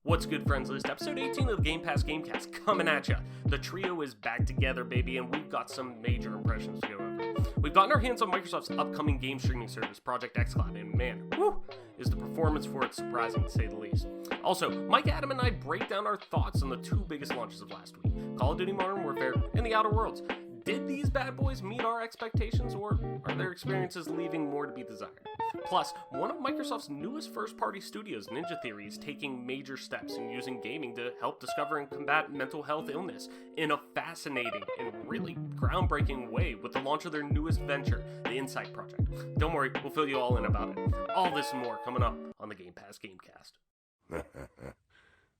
What's good, friends list? Episode 18 of the Gamecast coming at ya. The trio is back together, baby, and we've got some major impressions to go over. We've gotten our hands on Microsoft's upcoming game streaming service, Project xCloud, and man, whew, is the performance for it surprising to say the least. Also, Mike, Adam, and I break down our thoughts on the two biggest launches of last week, Call of Duty Modern Warfare and The Outer Worlds. Did these bad boys meet our expectations, or are their experiences leaving more to be desired? Plus, one of Microsoft's newest first-party studios, Ninja Theory, is taking major steps in using gaming to help discover and combat mental health illness in a fascinating and really groundbreaking way with the launch of their newest venture, the Insight Project. Don't worry, we'll fill you all in about it. All this and more coming up on the Game Pass Gamecast.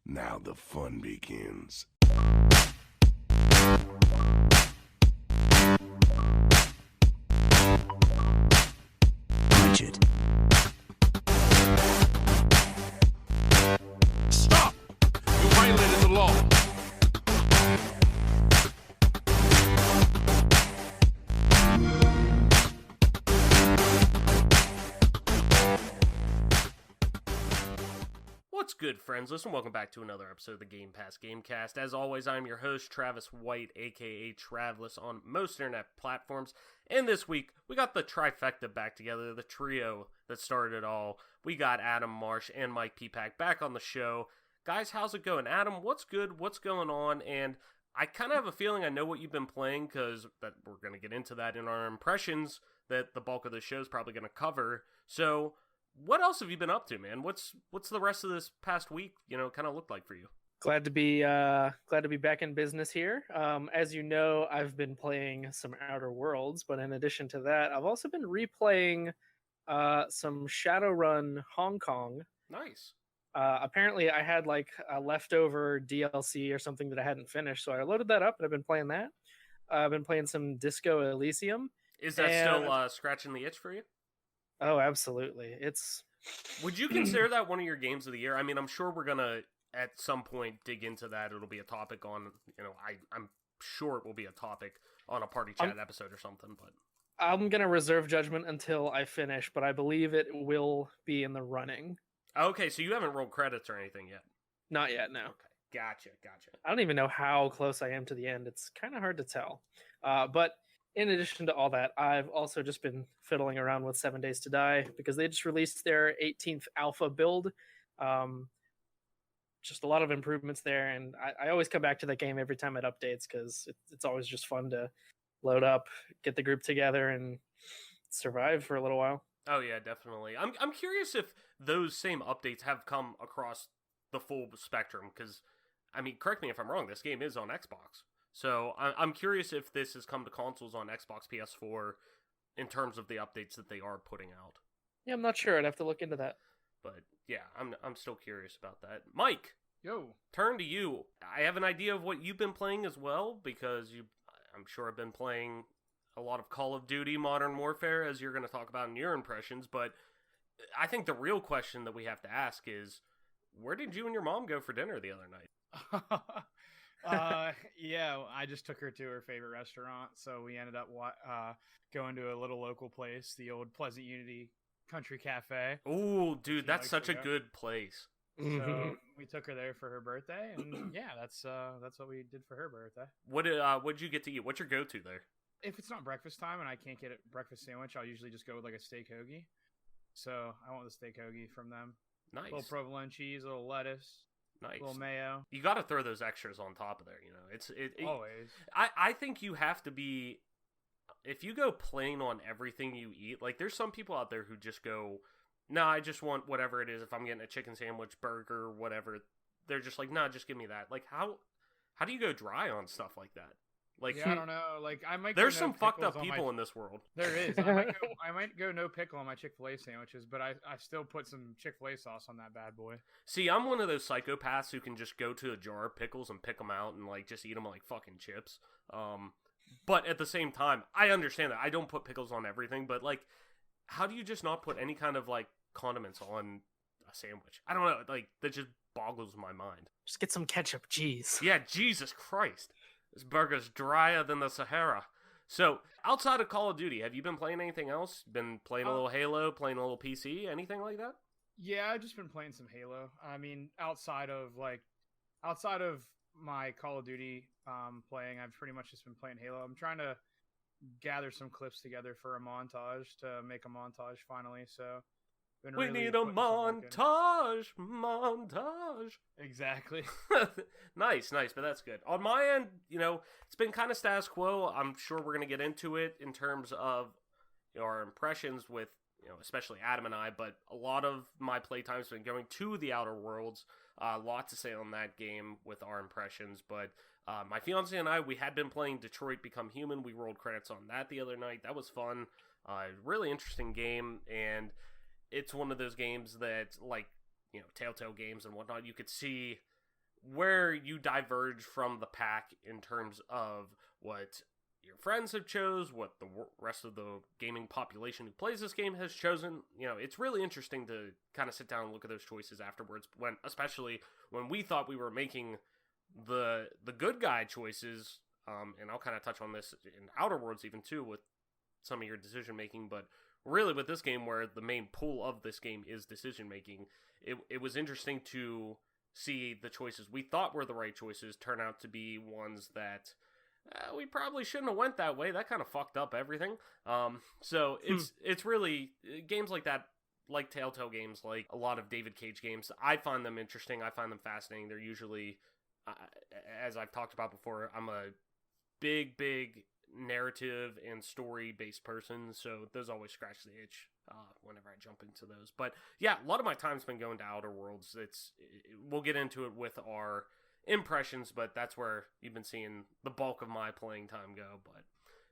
Now the fun begins. Richard. Stop! You violated the law. What's good, friends? Listen, welcome back to another episode of the Game Pass Gamecast. As always, I'm your host, Travis White, aka Travis, on most internet platforms. And this week, we got the trifecta back together, the trio that started it all. We got Adam Marsh and Mike Peapack back on the show. Guys, how's it going? Adam, what's good? What's going on? And I kind of have a feeling I know what you've been playing, because we're going to get into that in our impressions that the bulk of the show is probably going to cover. So what else have you been up to, man? What's the rest of this past week, kind of looked like for you? Glad to be back in business here. As you know, I've been playing some Outer Worlds, but in addition to that, I've also been replaying some Shadowrun Hong Kong. Nice. Apparently, I had like a leftover DLC or something that I hadn't finished, so I loaded that up and I've been playing that. I've been playing some Disco Elysium. Is that still scratching the itch for you? Oh, absolutely. Would you consider that one of your games of the year? I mean, I'm sure we're gonna at some point dig into that. It'll be a topic on, I'm sure it will be a topic on a party chat episode or something. But I'm gonna reserve judgment until I finish, but I believe it will be in the running. Okay, so you haven't rolled credits or anything yet? Not yet, no. Okay, gotcha. I don't even know how close I am to the end. It's kind of hard to tell. But in addition to all that, I've also just been fiddling around with 7 Days to Die because they just released their 18th alpha build. Just a lot of improvements there, and I always come back to that game every time it updates because it's always just fun to load up, get the group together, and survive for a little while. Oh yeah, definitely. I'm curious if those same updates have come across the full spectrum, because, I mean, correct me if I'm wrong, this game is on Xbox. So I'm curious if this has come to consoles on Xbox, PS4, in terms of the updates that they are putting out. Yeah, I'm not sure. I'd have to look into that. But yeah, I'm still curious about that. Mike, yo, turn to you. I have an idea of what you've been playing as well, because I'm sure have been playing a lot of Call of Duty Modern Warfare, as you're going to talk about in your impressions. But I think the real question that we have to ask is, where did you and your mom go for dinner the other night? Yeah, I just took her to her favorite restaurant, so we ended up going to a little local place, the old Pleasant Unity Country Cafe. Ooh, dude, that's such a good place. So we took her there for her birthday, and yeah, that's what we did for her birthday. What'd you get to eat? What's your go-to there? If it's not breakfast time and I can't get a breakfast sandwich, I'll usually just go with like a steak hoagie. So I want the steak hoagie from them. Nice. A little provolone cheese, a little lettuce. Nice. A little mayo. You got to throw those extras on top of there, It's always. I think you have to be, if you go plain on everything you eat, like there's some people out there who just go, no, I just want whatever it is. If I'm getting a chicken sandwich, burger, whatever, they're just like, no, just give me that. Like how do you go dry on stuff like that? Like, yeah, I don't know. Like, I might. There's some fucked up people in this world. There is. I might go no pickle on my Chick-fil-A sandwiches, but I still put some Chick-fil-A sauce on that bad boy. See, I'm one of those psychopaths who can just go to a jar of pickles and pick them out and like just eat them like fucking chips. But at the same time, I understand that I don't put pickles on everything. But like, how do you just not put any kind of like condiments on a sandwich? I don't know. Like, that just boggles my mind. Just get some ketchup, jeez. Yeah, Jesus Christ. This burger's drier than the Sahara. So, outside of Call of Duty, have you been playing anything else? Been playing a little Halo, playing a little PC, anything like that? Yeah, I've just been playing some Halo. I mean, outside of my Call of Duty playing, I've pretty much just been playing Halo. I'm trying to gather some clips together for a montage to make a montage finally. So, been We really need a putting some work in. montage. Exactly. Nice, but that's good. On my end, it's been kind of status quo. I'm sure we're going to get into it in terms of our impressions with, especially Adam and I, but a lot of my playtime's been going to the Outer Worlds. A lot to say on that game with our impressions, but my fiance and I, we had been playing Detroit Become Human. We rolled credits on that the other night. That was fun. Really interesting game, and it's one of those games that, like, Telltale games and whatnot, you could see where you diverge from the pack in terms of what your friends have chose, what the rest of the gaming population who plays this game has chosen. It's really interesting to kind of sit down and look at those choices afterwards, especially when we thought we were making the good guy choices, and I'll kind of touch on this in Outer Worlds even too with some of your decision making, but really with this game where the main pull of this game is decision making, it was interesting to see the choices we thought were the right choices turn out to be ones that we probably shouldn't have went that way. That kind of fucked up everything. So it's really games like that, like Telltale games, like a lot of David Cage games. I find them interesting. I find them fascinating. They're usually, as I've talked about before, I'm a big narrative and story based person, so those always scratch the itch whenever I jump into those. But yeah, a lot of my time's been going to Outer Worlds. We'll get into it with our impressions, but that's where you've been seeing the bulk of my playing time go. But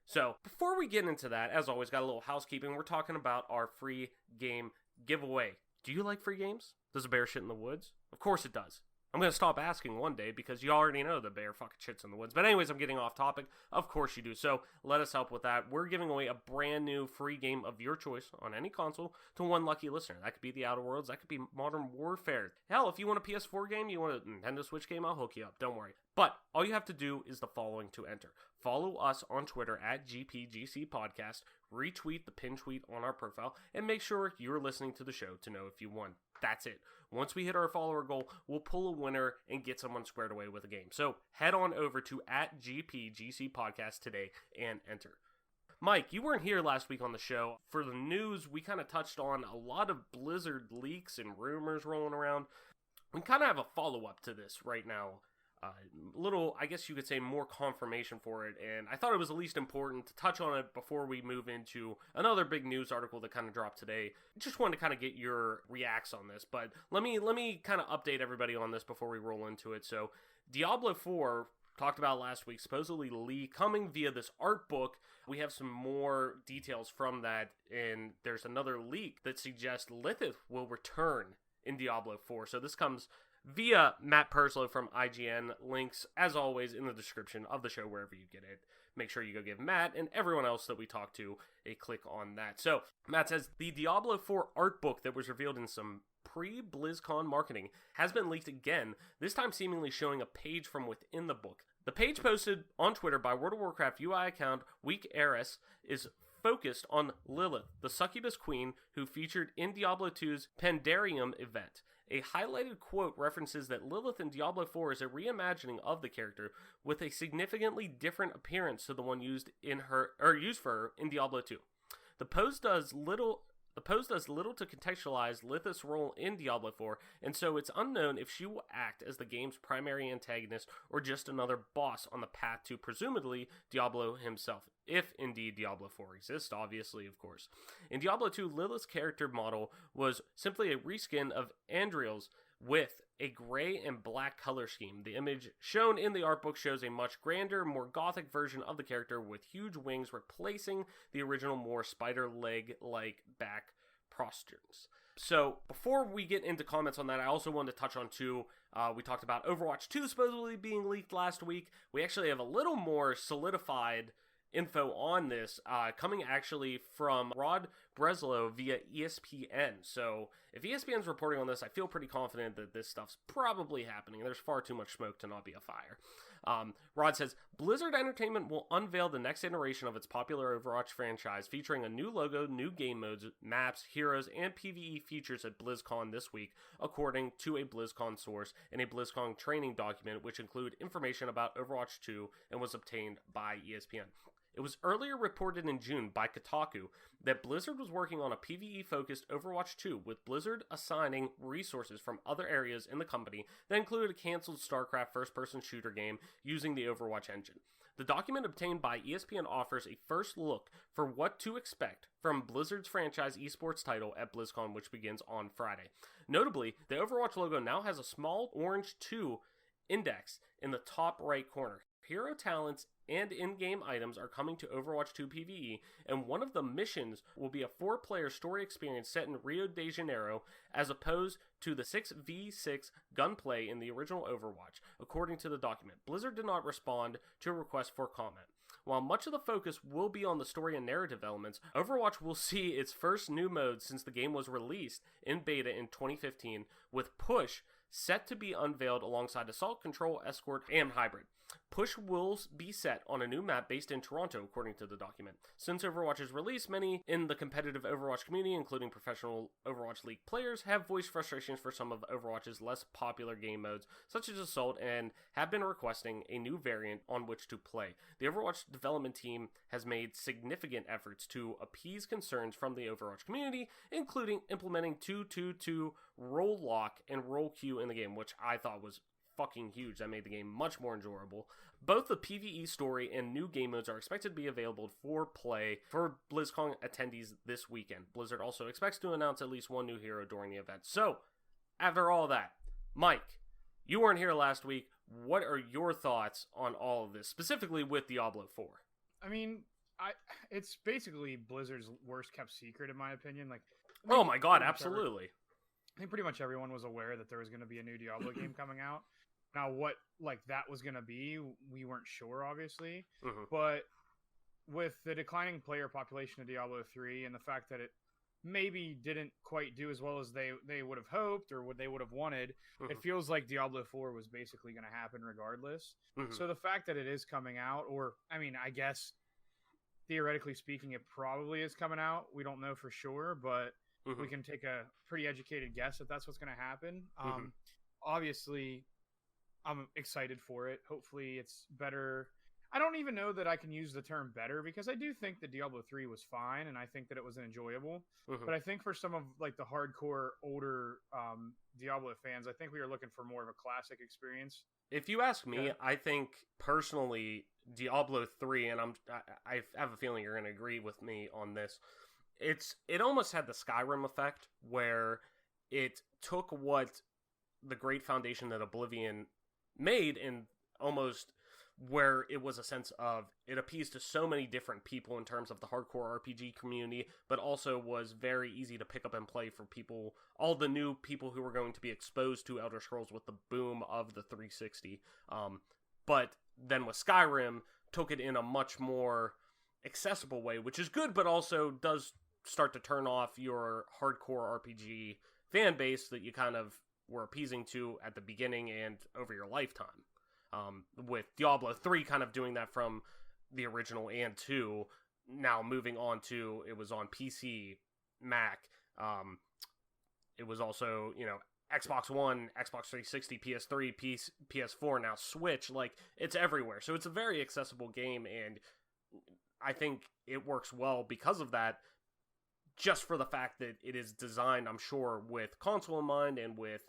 so before we get into that, as always, got a little housekeeping. We're talking about our free game giveaway. Do you like free games? Does a bear shit in the woods? Of course it does. I'm going to stop asking one day because you already know the bear fucking shits in the woods. But anyways, I'm getting off topic. Of course you do. So let us help with that. We're giving away a brand new free game of your choice on any console to one lucky listener. That could be the Outer Worlds. That could be Modern Warfare. Hell, if you want a PS4 game, you want a Nintendo Switch game, I'll hook you up. Don't worry. But all you have to do is the following to enter. Follow us on Twitter at GPGC Podcast. Retweet the pin tweet on our profile. And make sure you're listening to the show to know if you won. That's it. Once we hit our follower goal, we'll pull a winner and get someone squared away with a game. So head on over to at GPGC Podcast today and enter. Mike, you weren't here last week on the show. For the news, we kind of touched on a lot of Blizzard leaks and rumors rolling around. We kind of have a follow-up to this right now. Little, I guess you could say, more confirmation for it, and I thought it was at least important to touch on it before we move into another big news article that kind of dropped today. Just wanted to kind of get your reacts on this, but let me kind of update everybody on this before we roll into it. So, Diablo 4, talked about last week, supposedly coming via this art book. We have some more details from that, and there's another leak that suggests Lilith will return in Diablo 4. So this comes via Matt Perslow from IGN. Links, as always, in the description of the show, wherever you get it. Make sure you go give Matt and everyone else that we talk to a click on that. So, Matt says, the Diablo 4 art book that was revealed in some pre-BlizzCon marketing has been leaked again, this time seemingly showing a page from within the book. The page posted on Twitter by World of Warcraft UI account Weak Eris is focused on Lilith, the succubus queen who featured in Diablo 2's Pandarium event. A highlighted quote references that Lilith in Diablo 4 is a reimagining of the character with a significantly different appearance to the one used for her in Diablo 2. The post does little to contextualize Lilith's role in Diablo 4, and so it's unknown if she will act as the game's primary antagonist or just another boss on the path to presumably Diablo himself, if indeed Diablo 4 exists, obviously, of course. In Diablo 2, Lilith's character model was simply a reskin of Andriel's with a gray and black color scheme. The image shown in the art book shows a much grander, more gothic version of the character with huge wings replacing the original more spider leg-like back prosterns. So, before we get into comments on that, I also wanted to touch on two. We talked about Overwatch 2 supposedly being leaked last week. We actually have a little more solidified info on this, coming actually from Rod Breslow via ESPN. So if ESPN's reporting on this, I feel pretty confident that this stuff's probably happening. There's far too much smoke to not be a fire. Rod says, Blizzard Entertainment will unveil the next iteration of its popular Overwatch franchise, featuring a new logo, new game modes, maps, heroes, and PvE features at BlizzCon this week, according to a BlizzCon source and a BlizzCon training document, which include information about Overwatch 2 and was obtained by ESPN. It was earlier reported in June by Kotaku that Blizzard was working on a PvE-focused Overwatch 2, with Blizzard assigning resources from other areas in the company that included a canceled StarCraft first-person shooter game using the Overwatch engine. The document obtained by ESPN offers a first look for what to expect from Blizzard's franchise esports title at BlizzCon, which begins on Friday. Notably, the Overwatch logo now has a small orange 2 index in the top right corner. Hero talents and in-game items are coming to Overwatch 2 PvE, and one of the missions will be a 4-player story experience set in Rio de Janeiro, as opposed to the 6v6 gunplay in the original Overwatch, according to the document. Blizzard did not respond to a request for comment. While much of the focus will be on the story and narrative elements, Overwatch will see its first new mode since the game was released in beta in 2015, with Push set to be unveiled alongside Assault, Control, Escort, and Hybrid. Push will be set on a new map based in Toronto, according to the document. Since Overwatch's release, many in the competitive Overwatch community, including professional Overwatch League players, have voiced frustrations for some of Overwatch's less popular game modes, such as Assault, and have been requesting a new variant on which to play. The Overwatch development team has made significant efforts to appease concerns from the Overwatch community, including implementing 2-2-2 role lock and role queue in the game, which I thought was fucking huge. That made the game much more enjoyable. Both the PvE story and new game modes are expected to be available for play for BlizzCon attendees this weekend. Blizzard also expects to announce at least one new hero during the event. So, after all that, Mike, you weren't here last week. What are your thoughts on all of this, specifically with Diablo 4? I mean, it's basically Blizzard's worst kept secret, in my opinion. Like, oh my god, absolutely. I think pretty much everyone was aware that there was going to be a new Diablo game coming out. Now, what that was going to be, we weren't sure, obviously. Mm-hmm. But with the declining player population of Diablo 3 and the fact that it maybe didn't quite do as well as they would have hoped or what they would have wanted, it feels like Diablo 4 was basically going to happen regardless. So the fact that it is coming out, or, I mean, I guess, theoretically speaking, it probably is coming out. We don't know for sure, but we can take a pretty educated guess that that's what's going to happen. Obviously, I'm excited for it. Hopefully it's better. I don't even know that I can use the term better, because I do think that Diablo 3 was fine, and I think that it was enjoyable. But I think for some of the hardcore older Diablo fans, I think we are looking for more of a classic experience. If you ask me, I think personally Diablo 3, and I have a feeling you're going to agree with me on this, it almost had the Skyrim effect, where it took what the great foundation that Oblivion made, and almost where it was a sense of it appeased to so many different people in terms of the hardcore RPG community, but also was very easy to pick up and play for people, all the new people who were going to be exposed to Elder Scrolls with the boom of the 360. But then with Skyrim, took it in a much more accessible way, which is good, but also does start to turn off your hardcore RPG fan base that you kind of were appeasing to at the beginning and over your lifetime. With Diablo 3 kind of doing that from the original and 2, now moving on to, it was on PC, Mac, it was also, Xbox One, Xbox 360, PS3, PS4, now Switch, it's everywhere. So it's a very accessible game, and I think it works well because of that, just for the fact that it is designed, I'm sure, with console in mind and with,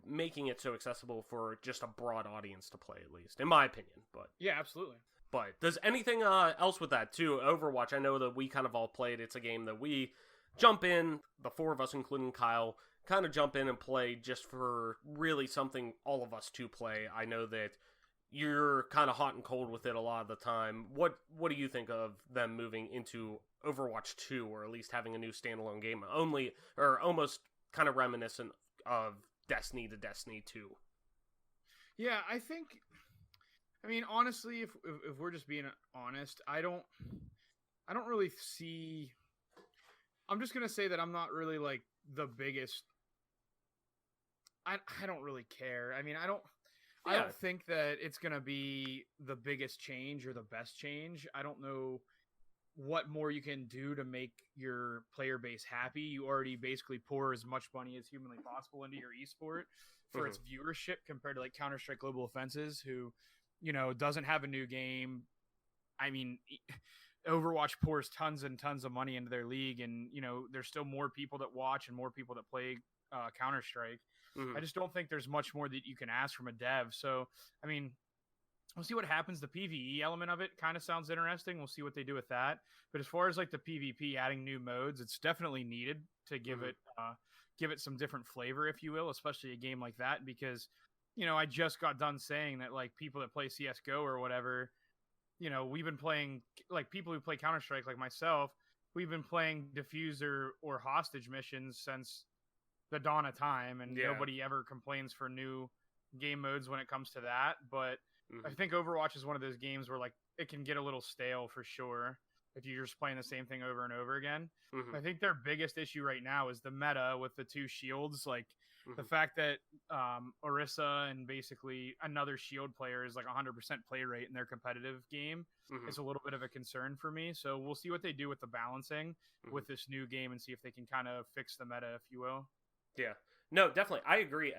making it so accessible for just a broad audience to play, at least, in my opinion. But yeah, absolutely. But does anything else with that, too? Overwatch, I know that we kind of all played. It's a game that we jump in, the four of us, including Kyle, kind of jump in and play just for really something all of us to play. I know that you're kind of hot and cold with it a lot of the time. What do you think of them moving into Overwatch 2, or at least having a new standalone game, almost kind of reminiscent of Destiny to Destiny 2? Yeah, I mean, honestly, if we're just being honest, I don't really see I'm just gonna say that I'm not really like the biggest. I don't really care. I mean, I don't think that it's gonna be the biggest change or the best change. I don't know what more you can do to make your player base happy. You already basically pour as much money as humanly possible into your esport for its viewership compared to like Counter-Strike Global Offenses, who, doesn't have a new game. I mean, Overwatch pours tons and tons of money into their league, and there's still more people that watch and more people that play Counter-Strike. I just don't think there's much more that you can ask from a dev. So, I mean, we'll see what happens. The PvE element of it kind of sounds interesting. We'll see what they do with that. But as far as like the PvP adding new modes, it's definitely needed to give it some different flavor, if you will, especially a game like that. Because, I just got done saying that like people that play CSGO or whatever, we've been playing, like people who play Counter-Strike like myself, we've been playing diffuser or hostage missions since the dawn of time, and nobody ever complains for new game modes when it comes to that. But I think Overwatch is one of those games where like it can get a little stale for sure if you're just playing the same thing over and over again. I think their biggest issue right now is the meta with the two shields. Like the fact that Orisa and basically another shield player is like 100% play rate in their competitive game is a little bit of a concern for me. So we'll see what they do with the balancing with this new game and see if they can kind of fix the meta, if you will. Yeah, no, definitely. I agree.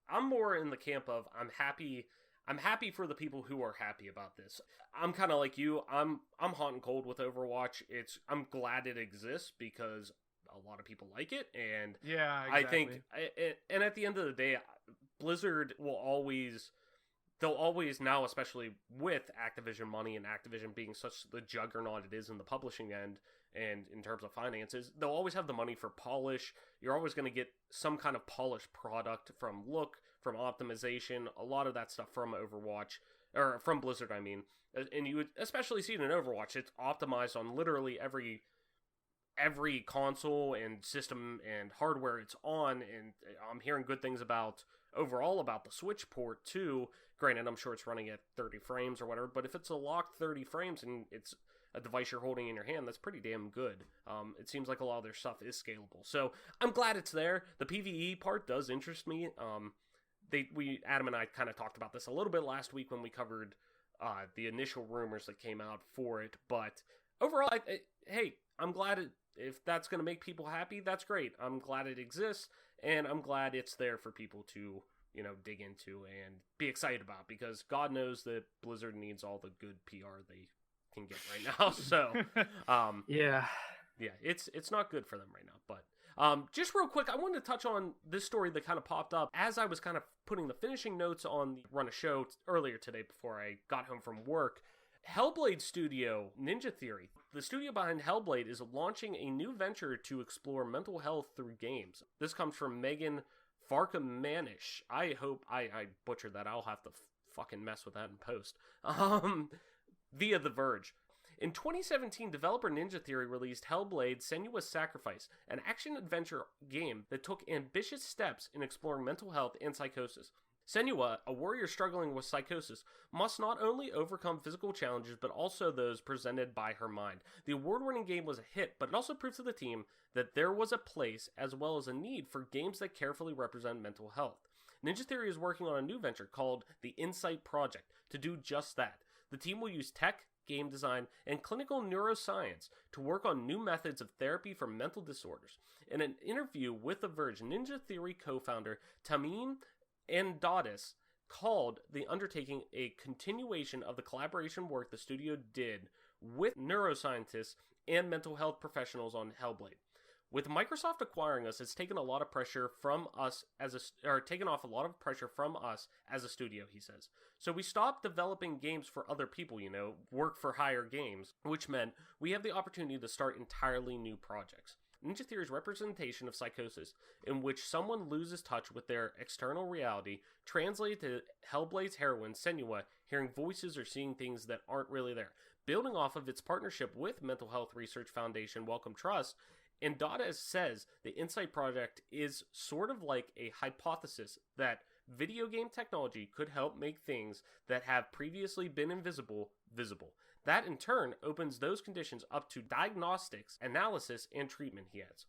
I'm more in the camp of I'm happy for the people who are happy about this. I'm kind of like you. I'm hot and cold with Overwatch. I'm glad it exists because a lot of people like it, and yeah, exactly. I think, and at the end of the day, Blizzard they'll always now, especially with Activision money and Activision being such the juggernaut it is in the publishing end and in terms of finances, they'll always have the money for polish. You're always going to get some kind of polished product from look, from optimization, a lot of that stuff from Overwatch, or from Blizzard, I mean. And you would especially see it in Overwatch. It's optimized on literally every console and system and hardware it's on, and I'm hearing good things overall about the Switch port too. Granted, I'm sure it's running at 30 frames or whatever, but if it's a locked 30 frames and it's a device you're holding in your hand, that's pretty damn good. It seems like a lot of their stuff is scalable. So I'm glad it's there. The PvE part does interest me. Adam and I kind of talked about this a little bit last week when we covered the initial rumors that came out for it, but overall, hey, I'm glad if that's going to make people happy, that's great. I'm glad it exists, and I'm glad it's there for people to, dig into and be excited about, because God knows that Blizzard needs all the good PR they can get right now. So, yeah, it's not good for them right now. But just real quick, I wanted to touch on this story that kind of popped up as I was kind of putting the finishing notes on the run of show earlier today before I got home from work. Hellblade studio Ninja Theory, the studio behind Hellblade, is launching a new venture to explore mental health through games. This comes from Megan Farkamanish. I hope I butchered that. I'll have to fucking mess with that in post. Via The Verge. In 2017, developer Ninja Theory released Hellblade: Senua's Sacrifice, an action-adventure game that took ambitious steps in exploring mental health and psychosis. Senua, a warrior struggling with psychosis, must not only overcome physical challenges, but also those presented by her mind. The award-winning game was a hit, but it also proves to the team that there was a place, as well as a need, for games that carefully represent mental health. Ninja Theory is working on a new venture called the Insight Project to do just that. The team will use tech, game design, and clinical neuroscience to work on new methods of therapy for mental disorders. In an interview with The Verge, Ninja Theory co-founder Tamim Andadis called the undertaking a continuation of the collaboration work the studio did with neuroscientists and mental health professionals on Hellblade. With Microsoft acquiring us, it's taken a lot of pressure from us taken off a lot of pressure from us as a studio, he says. So we stopped developing games for other people, work for hire games, which meant we have the opportunity to start entirely new projects. Ninja Theory's representation of psychosis, in which someone loses touch with their external reality, translated to Hellblade's heroine, Senua, hearing voices or seeing things that aren't really there. Building off of its partnership with mental health research foundation Wellcome Trust, and Dada says the Insight Project is sort of like a hypothesis that video game technology could help make things that have previously been invisible visible. That in turn opens those conditions up to diagnostics, analysis, and treatment, he adds.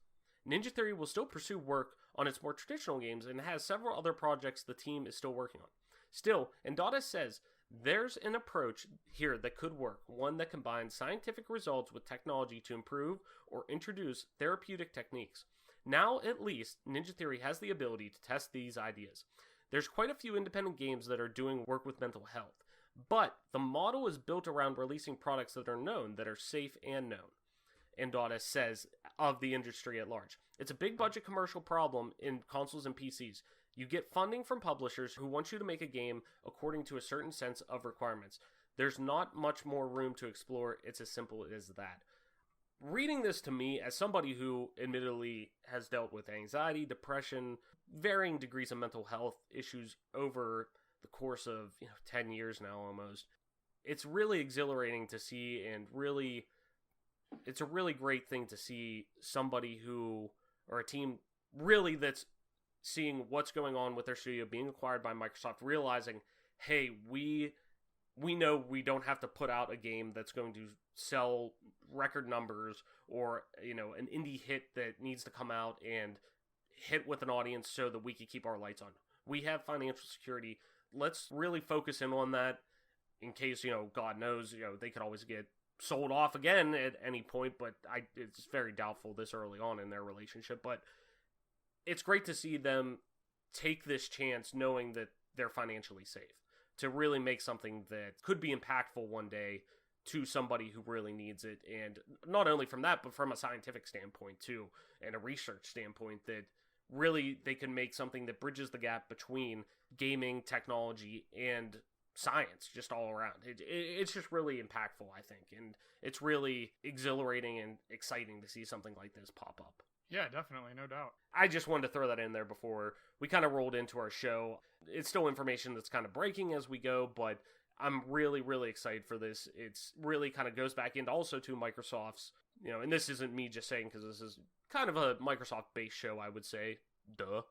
Ninja Theory will still pursue work on its more traditional games and has several other projects the team is still working on. Still, Endata says there's an approach here that could work, one that combines scientific results with technology to improve or introduce therapeutic techniques. Now, at least, Ninja Theory has the ability to test these ideas. There's quite a few independent games that are doing work with mental health, but the model is built around releasing products that are known, that are safe and known, Endata says of the industry at large. It's a big budget commercial problem in consoles and PCs. You get funding from publishers who want you to make a game according to a certain sense of requirements. There's not much more room to explore. It's as simple as that. Reading this to me, as somebody who admittedly has dealt with anxiety, depression, varying degrees of mental health issues over the course of 10 years now almost, it's really exhilarating to see, and really, it's a really great thing to see somebody who, or a team really that's seeing what's going on with their studio being acquired by Microsoft, realizing, hey, we know we don't have to put out a game that's going to sell record numbers, or an indie hit that needs to come out and hit with an audience so that we can keep our lights on. We have financial security. Let's really focus in on that, in case, God knows, they could always get sold off again at any point, but it's very doubtful this early on in their relationship. But it's great to see them take this chance knowing that they're financially safe, to really make something that could be impactful one day to somebody who really needs it. And not only from that, but from a scientific standpoint too, and a research standpoint, that really they can make something that bridges the gap between gaming, technology, and science, just all around. It's just really impactful, I think, and it's really exhilarating and exciting to see something like this pop up. Yeah, definitely, no doubt. I just wanted to throw that in there before we kind of rolled into our show. It's still information that's kind of breaking as we go, but I'm really, really excited for this. It's really kind of goes back into also to Microsoft's, and this isn't me just saying because this is kind of a Microsoft-based show, I would say. Duh.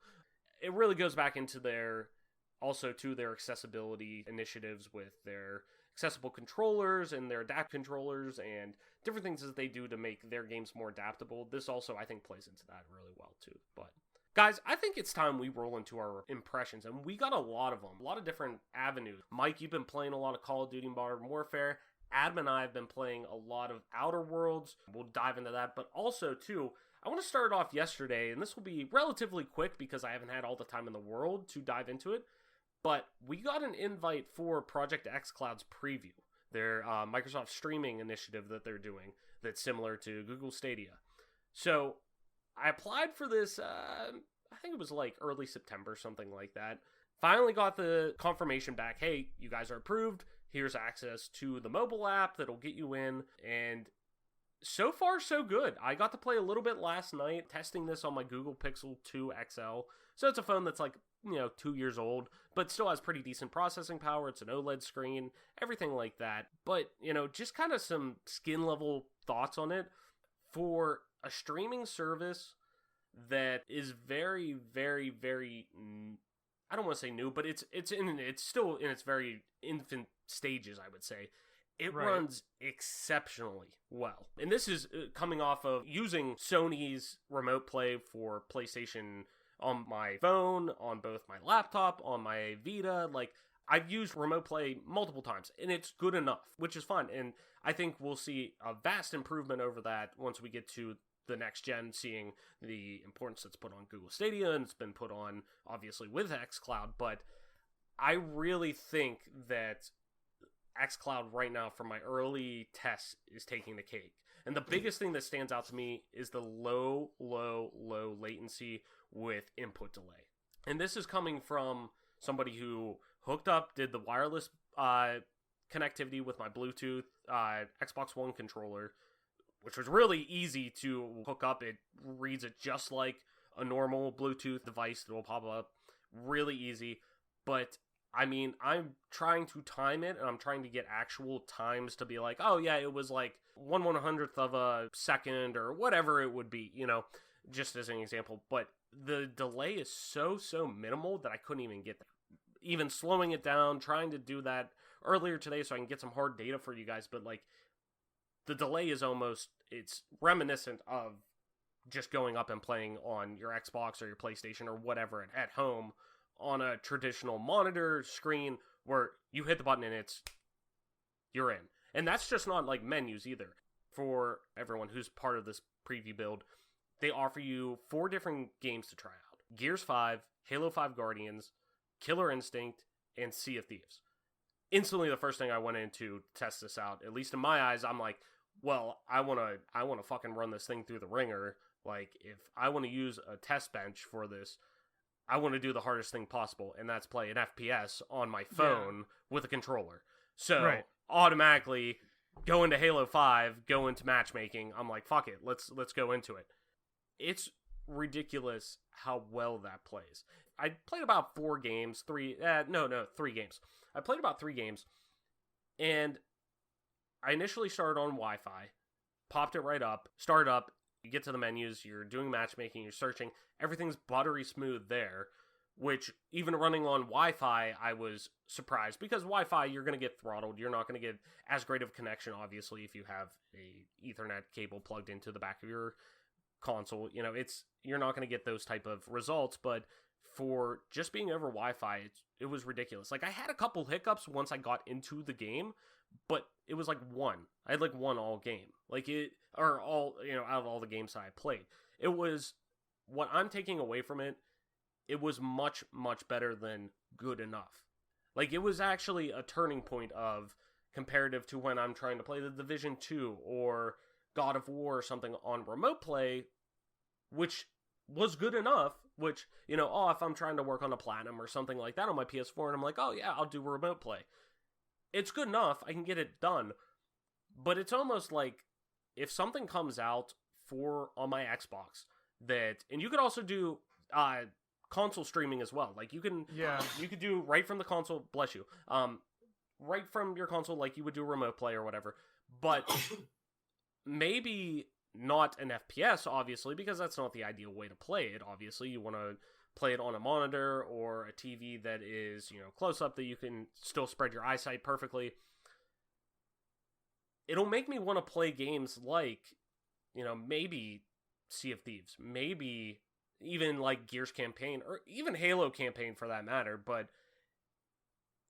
It really goes back into their accessibility initiatives with their accessible controllers and their adapt controllers and different things that they do to make their games more adaptable. This also, I think, plays into that really well too. But guys, I think it's time we roll into our impressions, and we got a lot of them, a lot of different avenues. Mike, you've been playing a lot of Call of Duty Modern Warfare. Adam and I have been playing a lot of Outer Worlds. We'll dive into that, but also too, I want to start off yesterday, and this will be relatively quick because I haven't had all the time in the world to dive into it. But we got an invite for Project xCloud's preview, their Microsoft streaming initiative that they're doing that's similar to Google Stadia. So I applied for this, I think it was like early September, something like that. Finally got the confirmation back, hey, you guys are approved. Here's access to the mobile app that'll get you in. And so far, so good. I got to play a little bit last night, testing this on my Google Pixel 2 XL. So it's a phone that's like, 2 years old, but still has pretty decent processing power. It's an OLED screen, everything like that. But, just kind of some skin level thoughts on it. For a streaming service that is very, very, very, I don't want to say new, but it's still in its very infant stages, I would say. It Right. runs exceptionally well. And this is coming off of using Sony's Remote Play for PlayStation on my phone, on both my laptop, on my Vita. Like, I've used Remote Play multiple times, and it's good enough, which is fun. And I think we'll see a vast improvement over that once we get to the next gen, seeing the importance that's put on Google Stadia, and it's been put on, obviously, with xCloud. But I really think that xCloud right now, from my early tests, is taking the cake. And the biggest thing that stands out to me is the low latency with input delay. And this is coming from somebody who hooked up, did the wireless connectivity with my Bluetooth Xbox One controller, which was really easy to hook up. It reads it just like a normal Bluetooth device that will pop up. Really easy. But I mean, I'm trying to time it, and I'm trying to get actual times to be like, oh yeah, it was like 1/100th of a second, or whatever it would be, just as an example. But the delay is so minimal that I couldn't even get there. even slowing it down, trying to do that earlier today so I can get some hard data for you guys, but like the delay is almost, it's reminiscent of just going up and playing on your Xbox or your PlayStation or whatever at home on a traditional monitor screen where you hit the button and you're in. And that's just not like menus either. For everyone who's part of this preview build, they offer you 4 different games to try out. Gears 5, Halo 5 Guardians, Killer Instinct, and Sea of Thieves. Instantly, the first thing I went in to test this out, at least in my eyes, I'm like, well, I want to fucking run this thing through the ringer. Like, if I want to use a test bench for this, I want to do the hardest thing possible, and that's play an FPS on my phone with a controller. So, automatically, go into Halo 5, go into matchmaking, I'm like, fuck it, let's go into it. It's ridiculous how well that plays. I played about 3 games. I played about 3 games, and I initially started on Wi-Fi, popped it right up, started up, you get to the menus, you're doing matchmaking, you're searching, everything's buttery smooth there, which even running on Wi-Fi, I was surprised, because Wi-Fi, you're going to get throttled, you're not going to get as great of a connection, obviously, if you have a Ethernet cable plugged into the back of your console, you know, you're not going to get those type of results, but for just being over Wi-Fi, it was ridiculous. Like, I had a couple hiccups once I got into the game, but it was like 1. I had like 1 all game. Like, out of all the games that I played. It was, what I'm taking away from it, it was much, much better than good enough. Like, it was actually a turning point of comparative to when I'm trying to play the Division 2 or God of War or something on remote play, which was good enough, which, you know, if I'm trying to work on a Platinum or something like that on my PS4, and I'm like, oh yeah, I'll do remote play. It's good enough, I can get it done, but it's almost like, if something comes out on my Xbox, and you could also do console streaming as well, like you could do right from the console, bless you, right from your console, like you would do remote play or whatever, but maybe not an FPS, obviously, because that's not the ideal way to play it. Obviously, you want to play it on a monitor or a TV that is, you know, close up, that you can still spread your eyesight perfectly. It'll make me want to play games like, you know, maybe Sea of Thieves, maybe even like Gears Campaign, or even Halo Campaign for that matter, but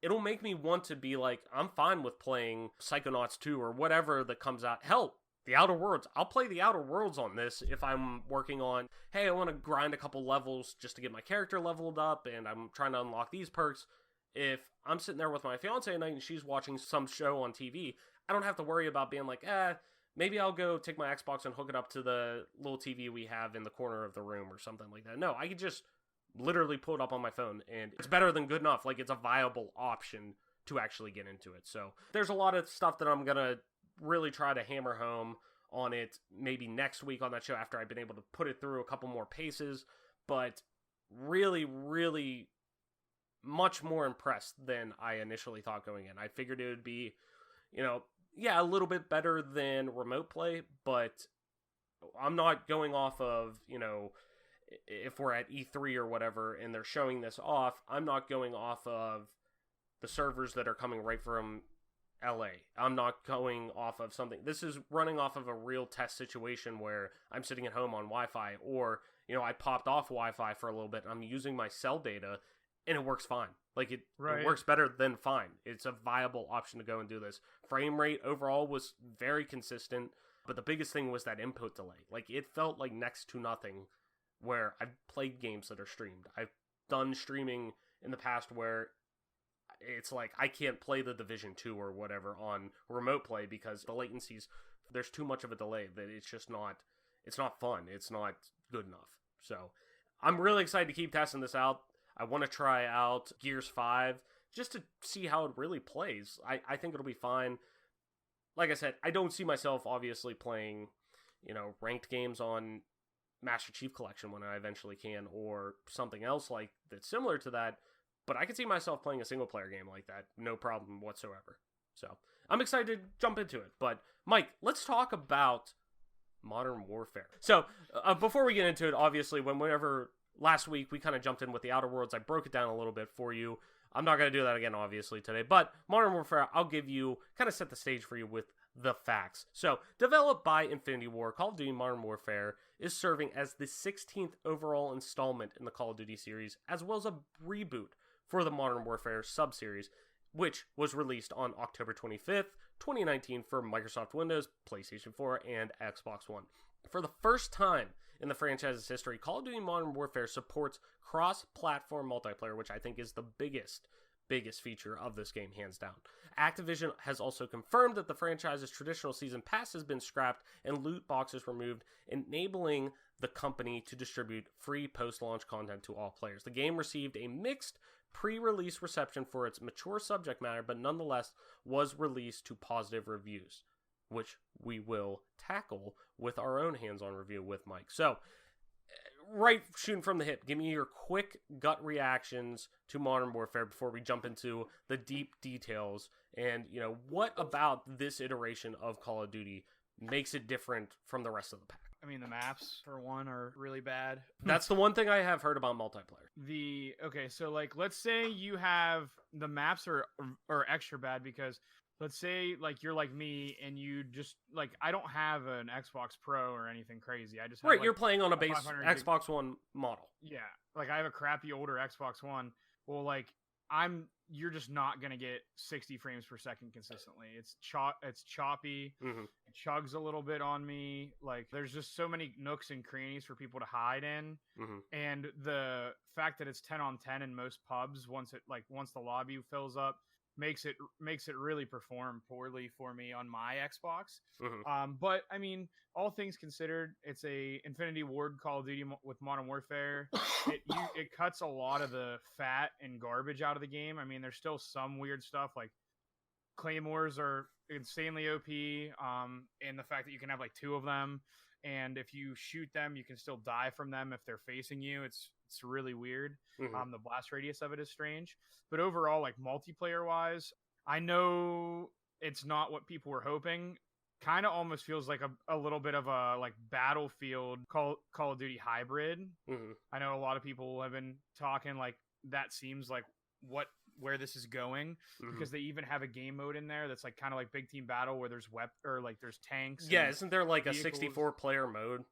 it'll make me want to be like, I'm fine with playing Psychonauts 2 or whatever that comes out. Hell, the Outer Worlds. I'll play the Outer Worlds on this if I'm working on, hey, I want to grind a couple levels just to get my character leveled up, and I'm trying to unlock these perks. If I'm sitting there with my fiance at night and she's watching some show on TV, I don't have to worry about being like, maybe I'll go take my Xbox and hook it up to the little TV we have in the corner of the room or something like that. No, I could just literally pull it up on my phone, and it's better than good enough. Like, it's a viable option to actually get into it. So there's a lot of stuff that I'm going to really try to hammer home on it maybe next week on that show after I've been able to put it through a couple more paces, but really, really much more impressed than I initially thought going in. I figured it would be, you know, yeah, a little bit better than remote play, but I'm not going off of, you know, if we're at E3 or whatever and they're showing this off, I'm not going off of the servers that are coming right from LA. I'm not going off of something. This is running off of a real test situation where I'm sitting at home on Wi-Fi, or, you know, I popped off Wi-Fi for a little bit and I'm using my cell data and it works fine. Like, it works better than fine. It's a viable option to go and do this. Frame rate overall was very consistent, but the biggest thing was that input delay. Like, it felt like next to nothing, where I've played games that are streamed. I've done streaming in the past where it's like I can't play the Division 2 or whatever on remote play because the latencies, there's too much of a delay that it's just not, it's not fun. It's not good enough. So I'm really excited to keep testing this out. I want to try out Gears 5 just to see how it really plays. I think it'll be fine. Like I said, I don't see myself obviously playing, you know, ranked games on Master Chief Collection when I eventually can, or something else like that's similar to that. But I could see myself playing a single player game like that, no problem whatsoever. So I'm excited to jump into it. But Mike, let's talk about Modern Warfare. So before we get into it, obviously, whenever last week we kind of jumped in with the Outer Worlds, I broke it down a little bit for you. I'm not going to do that again, obviously, today. But Modern Warfare, I'll give you, kind of set the stage for you with the facts. So, developed by Infinity Ward, Call of Duty Modern Warfare is serving as the 16th overall installment in the Call of Duty series, as well as a reboot for the Modern Warfare sub-series, which was released on October 25th, 2019 for Microsoft Windows, PlayStation 4, and Xbox One. For the first time in the franchise's history, Call of Duty Modern Warfare supports cross-platform multiplayer, which I think is the biggest feature of this game, hands down. Activision has also confirmed that the franchise's traditional season pass has been scrapped and loot boxes removed, enabling the company to distribute free post-launch content to all players. The game received a mixed pre-release reception for its mature subject matter, but nonetheless was released to positive reviews, which we will tackle with our own hands-on review with Mike. So, right shooting from the hip, give me your quick gut reactions to Modern Warfare before we jump into the deep details. And, what about this iteration of Call of Duty makes it different from the rest of the pack? I mean, the maps, for one, are really bad. That's the one thing I have heard about multiplayer. Okay, so, like, let's say you have, the maps are extra bad because, let's say, like, you're like me and you just, like, I don't have an Xbox Pro or anything crazy. I just have, right, like, you're playing on a base 500 Xbox One model. Yeah, like, I have a crappy older Xbox One. Well, like, you're just not gonna get 60 frames per second consistently. It's choppy. Mm-hmm. It chugs a little bit on me. Like, there's just so many nooks and crannies for people to hide in. Mm-hmm. And the fact that it's 10 on 10 in most pubs, once the lobby fills up, makes it really perform poorly for me on my Xbox. Mm-hmm. But I mean, all things considered, it's a Infinity Ward Call of Duty with Modern Warfare. It cuts a lot of the fat and garbage out of the game. I mean, there's still some weird stuff, like claymores are insanely OP, and the fact that you can have like 2 of them, and if you shoot them, you can still die from them if they're facing you. It's really weird. Mm-hmm. The blast radius of it is strange, but overall, like multiplayer wise, I know it's not what people were hoping. Kind of almost feels like a little bit of a like Battlefield Call of Duty hybrid. Mm-hmm. I know a lot of people have been talking like that seems like where this is going, because they even have a game mode in there that's like kind of like Big Team Battle where there's there's tanks. Yeah, isn't there like vehicles. a 64 player mode?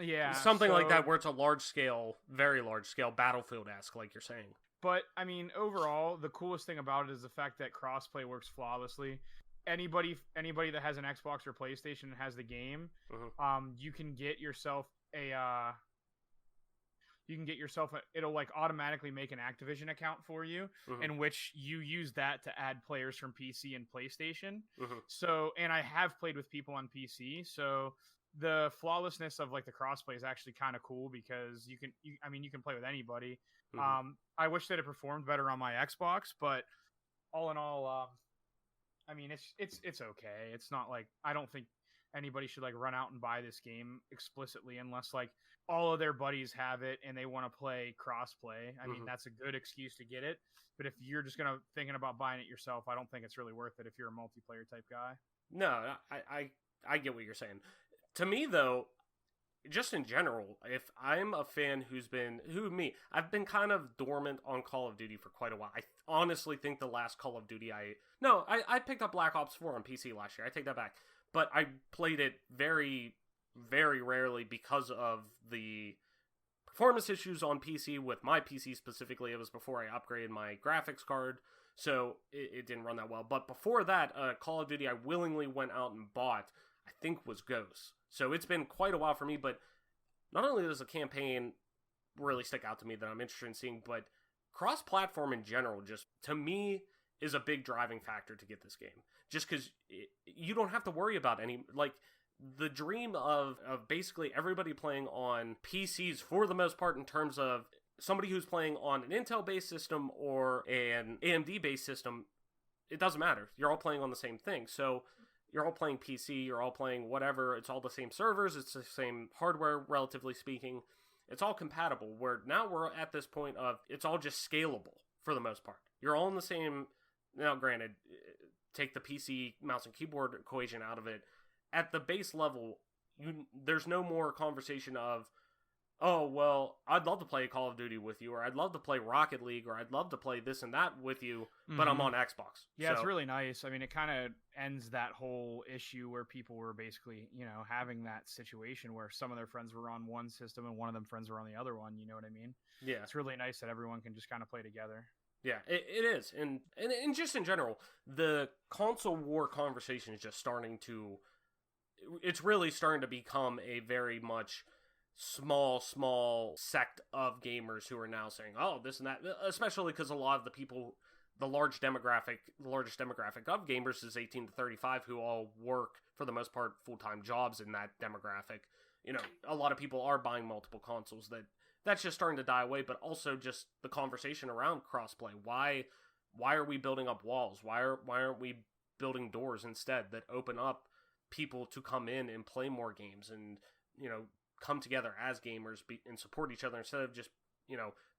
Yeah, something like that where it's a large scale, very large scale Battlefield-esque, like you're saying. But I mean, overall, the coolest thing about it is the fact that crossplay works flawlessly. Anybody that has an Xbox or PlayStation and has the game, you can get yourself it'll like automatically make an Activision account for you, in which you use that to add players from PC and PlayStation. So, and I have played with people on PC, so the flawlessness of like the crossplay is actually kind of cool because you can play with anybody. I wish that it performed better on my Xbox, but all in all, I mean, it's okay. It's not like, I don't think anybody should like run out and buy this game explicitly unless like all of their buddies have it and they want to play crossplay. I mean, that's a good excuse to get it. But if you're just thinking about buying it yourself, I don't think it's really worth it if you're a multiplayer type guy. No, I get what you're saying. To me, though, just in general, if I'm a fan I've been kind of dormant on Call of Duty for quite a while. I honestly think the last Call of Duty I picked up Black Ops 4 on PC last year. I take that back. But I played it very, very rarely because of the performance issues on PC with my PC specifically. It was before I upgraded my graphics card, so it didn't run that well. But before that, Call of Duty I willingly went out and bought, I think was Ghosts. So it's been quite a while for me, but not only does the campaign really stick out to me that I'm interested in seeing, but cross-platform in general just, to me, is a big driving factor to get this game. Just because you don't have to worry about the dream of basically everybody playing on PCs for the most part in terms of somebody who's playing on an Intel-based system or an AMD-based system, it doesn't matter. You're all playing on the same thing. So you're all playing PC, you're all playing whatever, it's all the same servers, it's the same hardware, relatively speaking. It's all compatible, where now we're at this point of it's all just scalable for the most part. You're all in the same, now granted, take the PC mouse and keyboard equation out of it. At the base level, there's no more conversation of, oh, well, I'd love to play Call of Duty with you, or I'd love to play Rocket League, or I'd love to play this and that with you, but I'm Mhm. on Xbox. Yeah, So, it's really nice. I mean, it kind of ends that whole issue where people were basically, having that situation where some of their friends were on one system and one of them friends were on the other one. You know what I mean? yeah. It's really nice that everyone can just kind of play together. Yeah, it is. And just in general, the console war conversation is just starting to... It's really starting to become a very much small sect of gamers who are now saying, oh, this and that, especially because a lot of the people, the largest demographic of gamers is 18 to 35, who all work, for the most part, full-time jobs in that demographic. A lot of people are buying multiple consoles. That's just starting to die away, but also just the conversation around crossplay. Why are we building up walls? Why aren't we building doors instead that open up people to come in and play more games and, come together as gamers and support each other instead of just,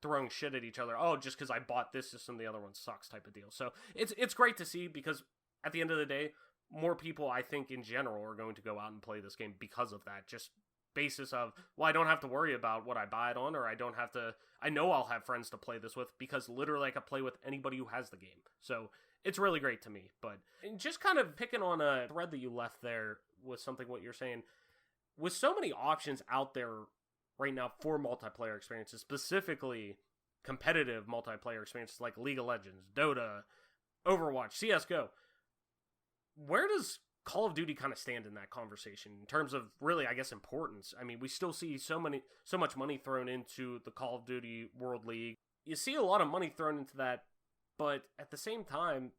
throwing shit at each other. Oh, just because I bought this system, the other one sucks type of deal. So it's great to see, because at the end of the day, more people, I think, in general, are going to go out and play this game because of that. Just basis of, well, I don't have to worry about what I buy it on, or I know I'll have friends to play this with, because literally I can play with anybody who has the game. So it's really great to me. But just kind of picking on a thread that you left there with something what you're saying, with so many options out there right now for multiplayer experiences, specifically competitive multiplayer experiences like League of Legends, Dota, Overwatch, CSGO, where does Call of Duty kind of stand in that conversation in terms of, really, I guess, importance? I mean, we still see so much money thrown into the Call of Duty World League. You see a lot of money thrown into that, but at the same time,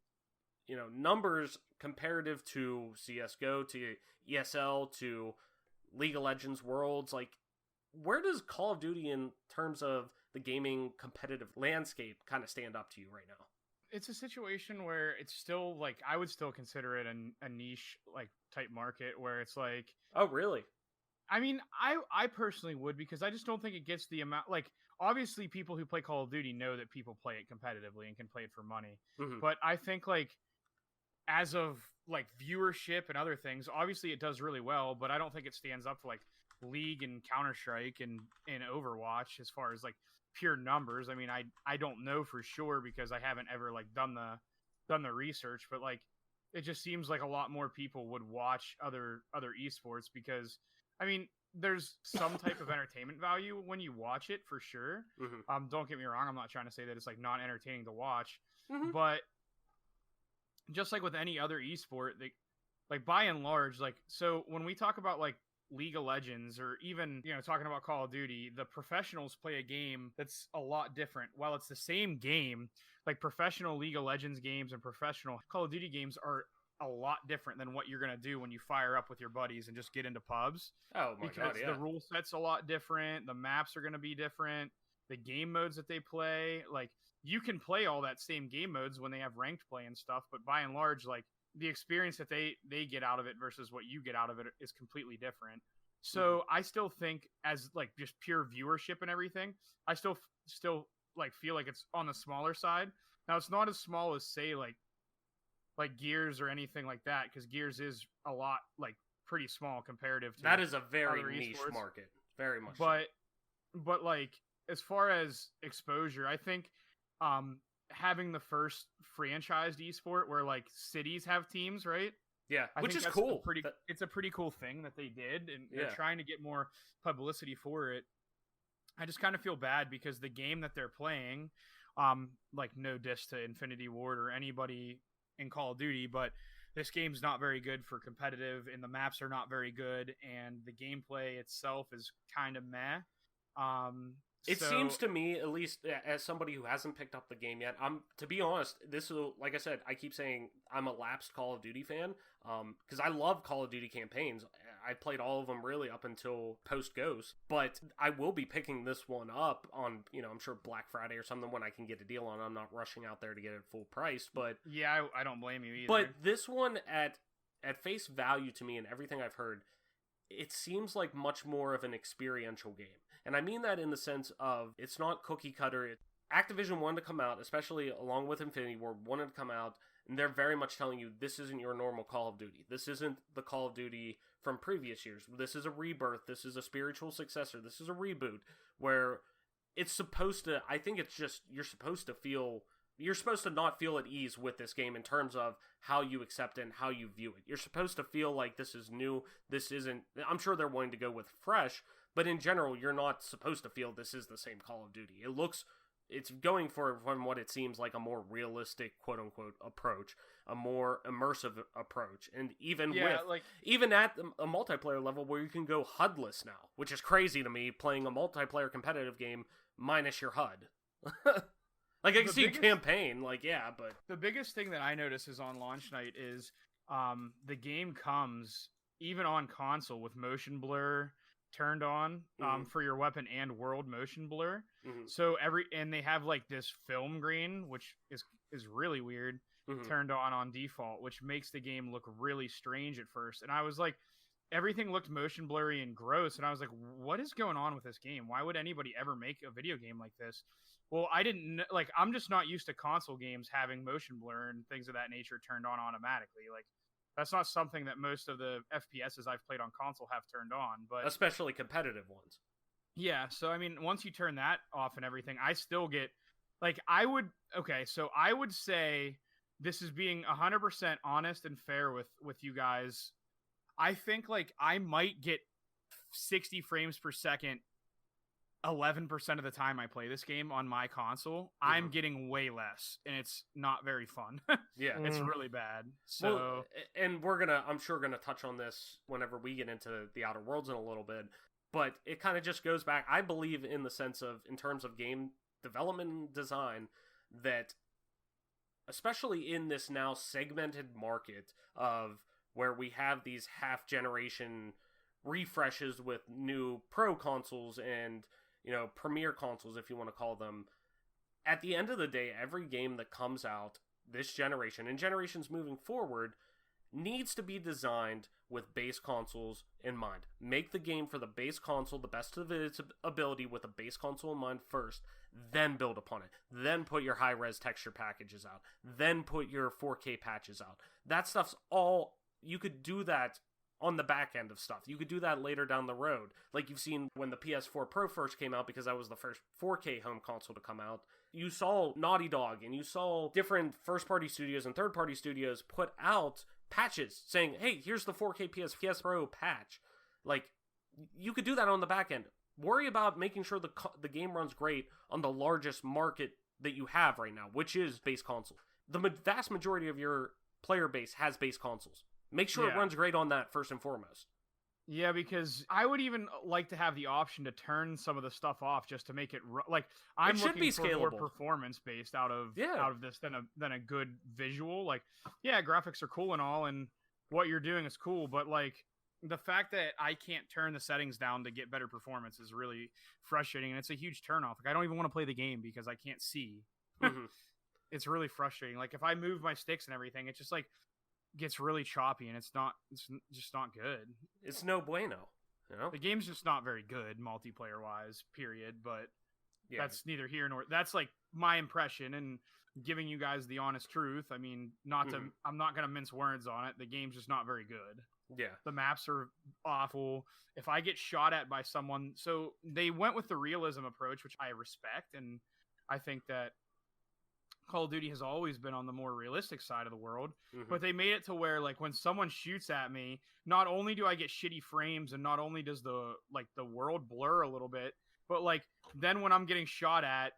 numbers comparative to CSGO, to ESL, to League of Legends Worlds, like, where does Call of Duty in terms of the gaming competitive landscape kind of stand up to you right now? It's a situation where it's still like, I would still consider it a niche like type market where it's like, oh, really? I mean, I personally would, because I just don't think it gets the amount, like, obviously people who play Call of Duty know that people play it competitively and can play it for money. Mm-hmm. But I think, like, as of like viewership and other things, obviously it does really well, but I don't think it stands up to like League and Counter-Strike and Overwatch as far as like pure numbers. I mean, I don't know for sure, because I haven't ever like done the research, but like, it just seems like a lot more people would watch other esports, because I mean, there's some type of entertainment value when you watch it, for sure. Mm-hmm. Don't get me wrong, I'm not trying to say that it's like not entertaining to watch, Mm-hmm. but just like with any other esport, like by and large, like, so when we talk about like League of Legends, or even, talking about Call of Duty, the professionals play a game that's a lot different. While it's the same game, like professional League of Legends games and professional Call of Duty games are a lot different than what you're going to do when you fire up with your buddies and just get into pubs. Oh my Because God, yeah. the rule set's a lot different, the maps are going to be different, the game modes that they play, like, you can play all that same game modes when they have ranked play and stuff, but by and large, like, the experience that they get out of it versus what you get out of it is completely different. So I still think, as like just pure viewership and everything, I still like feel like it's on the smaller side. Now, it's not as small as, say, like Gears or anything like that, because Gears is a lot, like, pretty small comparative to that is a very other niche esports. market, very much. But like, as far as exposure, I think having the first franchised esport where like cities have teams, right? Yeah, I which think is that's cool. It's a pretty cool thing that they did, and Yeah. they're trying to get more publicity for it. I just kind of feel bad, because the game that they're playing, like, no diss to Infinity Ward or anybody in Call of Duty, but this game's not very good for competitive, and the maps are not very good, and the gameplay itself is kind of meh. It seems to me, at least as somebody who hasn't picked up the game yet, to be honest, like I said, I keep saying I'm a lapsed Call of Duty fan, because I love Call of Duty campaigns. I played all of them really up until post Ghost, but I will be picking this one up on, I'm sure Black Friday or something when I can get a deal on it. I'm not rushing out there to get it full price, but yeah, I don't blame you either. But this one, at face value to me and everything I've heard, it seems like much more of an experiential game. And I mean that in the sense of, it's not cookie cutter. Activision wanted to come out, especially along with Infinity Ward, wanted to come out, and they're very much telling you this isn't your normal Call of Duty. This isn't the Call of Duty from previous years. This is a rebirth. This is a spiritual successor. This is a reboot where it's supposed to, I think it's just, you're supposed to not feel at ease with this game in terms of how you accept it and how you view it. You're supposed to feel like this is new. This isn't, I'm sure they're wanting to go with fresh, but in general, you're not supposed to feel this is the same Call of Duty. It's going for, from what it seems like, a more realistic, quote-unquote, approach, a more immersive approach, and even at a multiplayer level where you can go HUD-less now, which is crazy to me, playing a multiplayer competitive game minus your HUD. Like, I can see campaign, but... The biggest thing that I notice is on launch night is the game comes, even on console, with motion blur turned on for your weapon and world motion blur. So and they have like this film grain, which is really weird, turned on default, which makes the game look really strange at first. And I was like, everything looked motion blurry and gross, and I was like, what is going on with this game? Why would anybody ever make a video game like this? Well, I'm just not used to console games having motion blur and things of that nature turned on automatically. Like, that's not something that most of the FPSs I've played on console have turned on, but especially competitive ones. Yeah, so I mean, once you turn that off and everything, I still get I would say this is being 100% honest and fair with you guys. I think I might get 60 frames per second 11% of the time I play this game on my console. I'm getting way less, and it's not very fun. Yeah. It's really bad. So, and I'm sure gonna touch on this whenever we get into the Outer Worlds in a little bit, but it kind of just goes back, I believe, in the sense of, in terms of game development and design, that especially in this now segmented market of where we have these half-generation refreshes with new pro consoles and premier consoles, if you want to call them. At the end of the day, every game that comes out this generation and generations moving forward needs to be designed with base consoles in mind. Make the game for the base console, the best of its ability, with a base console in mind first, then build upon it. Then put your high-res texture packages out. Then put your 4K patches out. That stuff's all... You could do that on the back end of stuff. You could do that later down the road. Like you've seen when the PS4 Pro first came out, because that was the first 4K home console to come out. You saw Naughty Dog and you saw different first-party studios and third-party studios put out patches saying, hey, here's the 4K PS Pro patch. Like, you could do that on the back end. Worry about making sure the game runs great on the largest market that you have right now, which is base console. The vast majority of your player base has base consoles. Make sure it runs great on that first and foremost. Yeah, because I would even like to have the option to turn some of the stuff off just to make it I'm looking for more performance based out of this than a good visual. Like, yeah, graphics are cool and all, and what you're doing is cool, but the fact that I can't turn the settings down to get better performance is really frustrating, and it's a huge turnoff. I don't even want to play the game because I can't see. It's really frustrating. If I move my sticks and everything, it's just gets really choppy, and it's just not good. It's no bueno. The game's just not very good multiplayer wise, period. But that's neither here nor that's my impression, and giving you guys the honest truth. I mean, I'm not gonna mince words on it. The game's just not very good. Yeah, the maps are awful. If I get shot at by someone, so they went with the realism approach, which I respect, and I think that Call of Duty has always been on the more realistic side of the world, but they made it to where when someone shoots at me, not only do I get shitty frames, and not only does the world blur a little bit, but then when I'm getting shot at,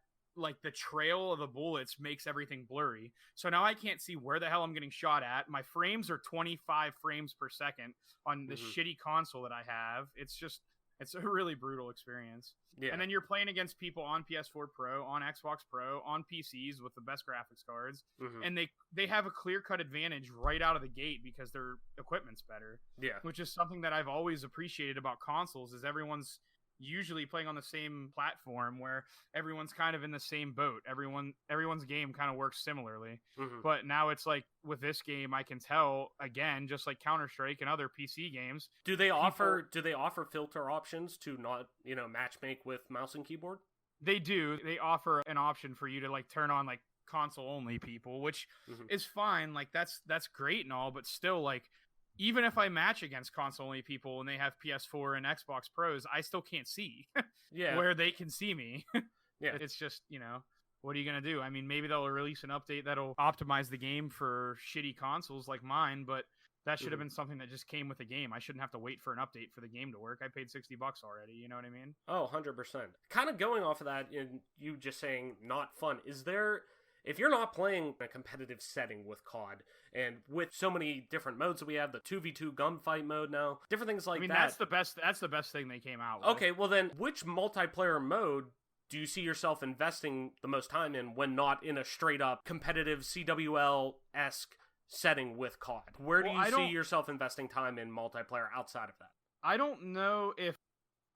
the trail of the bullets makes everything blurry. So now I can't see where the hell I'm getting shot at. My frames are 25 frames per second on the shitty console that I have. It's a really brutal experience. Yeah. And then you're playing against people on PS4 Pro, on Xbox Pro, on PCs with the best graphics cards. And they have a clear-cut advantage right out of the gate because their equipment's better. Yeah. Which is something that I've always appreciated about consoles, is everyone's usually playing on the same platform where everyone's kind of in the same boat. Everyone's game kind of works similarly. But now it's with this game, I can tell, again, just like Counter-Strike and other PC games. Do they offer filter options to not, match make with mouse and keyboard? They do. They offer an option for you to like turn on like console only people, which is fine. Like that's great and all, but still, like, even if I match against console only people and they have PS4 and Xbox Pros, I still can't see where they can see me. Yeah. It's just, what are you going to do? I mean, maybe they'll release an update that'll optimize the game for shitty consoles like mine, but that should have been something that just came with the game. I shouldn't have to wait for an update for the game to work. I paid $60 already, you know what I mean? Oh, 100%. Kind of going off of that, and you just saying not fun, is there... If you're not playing a competitive setting with COD, and with so many different modes that we have, the 2v2 gunfight mode now, different things like that. That's the best thing they came out with. Okay, well then, which multiplayer mode do you see yourself investing the most time in when not in a straight-up competitive CWL-esque setting with COD? Where do you see yourself investing time in multiplayer outside of that? I don't know if...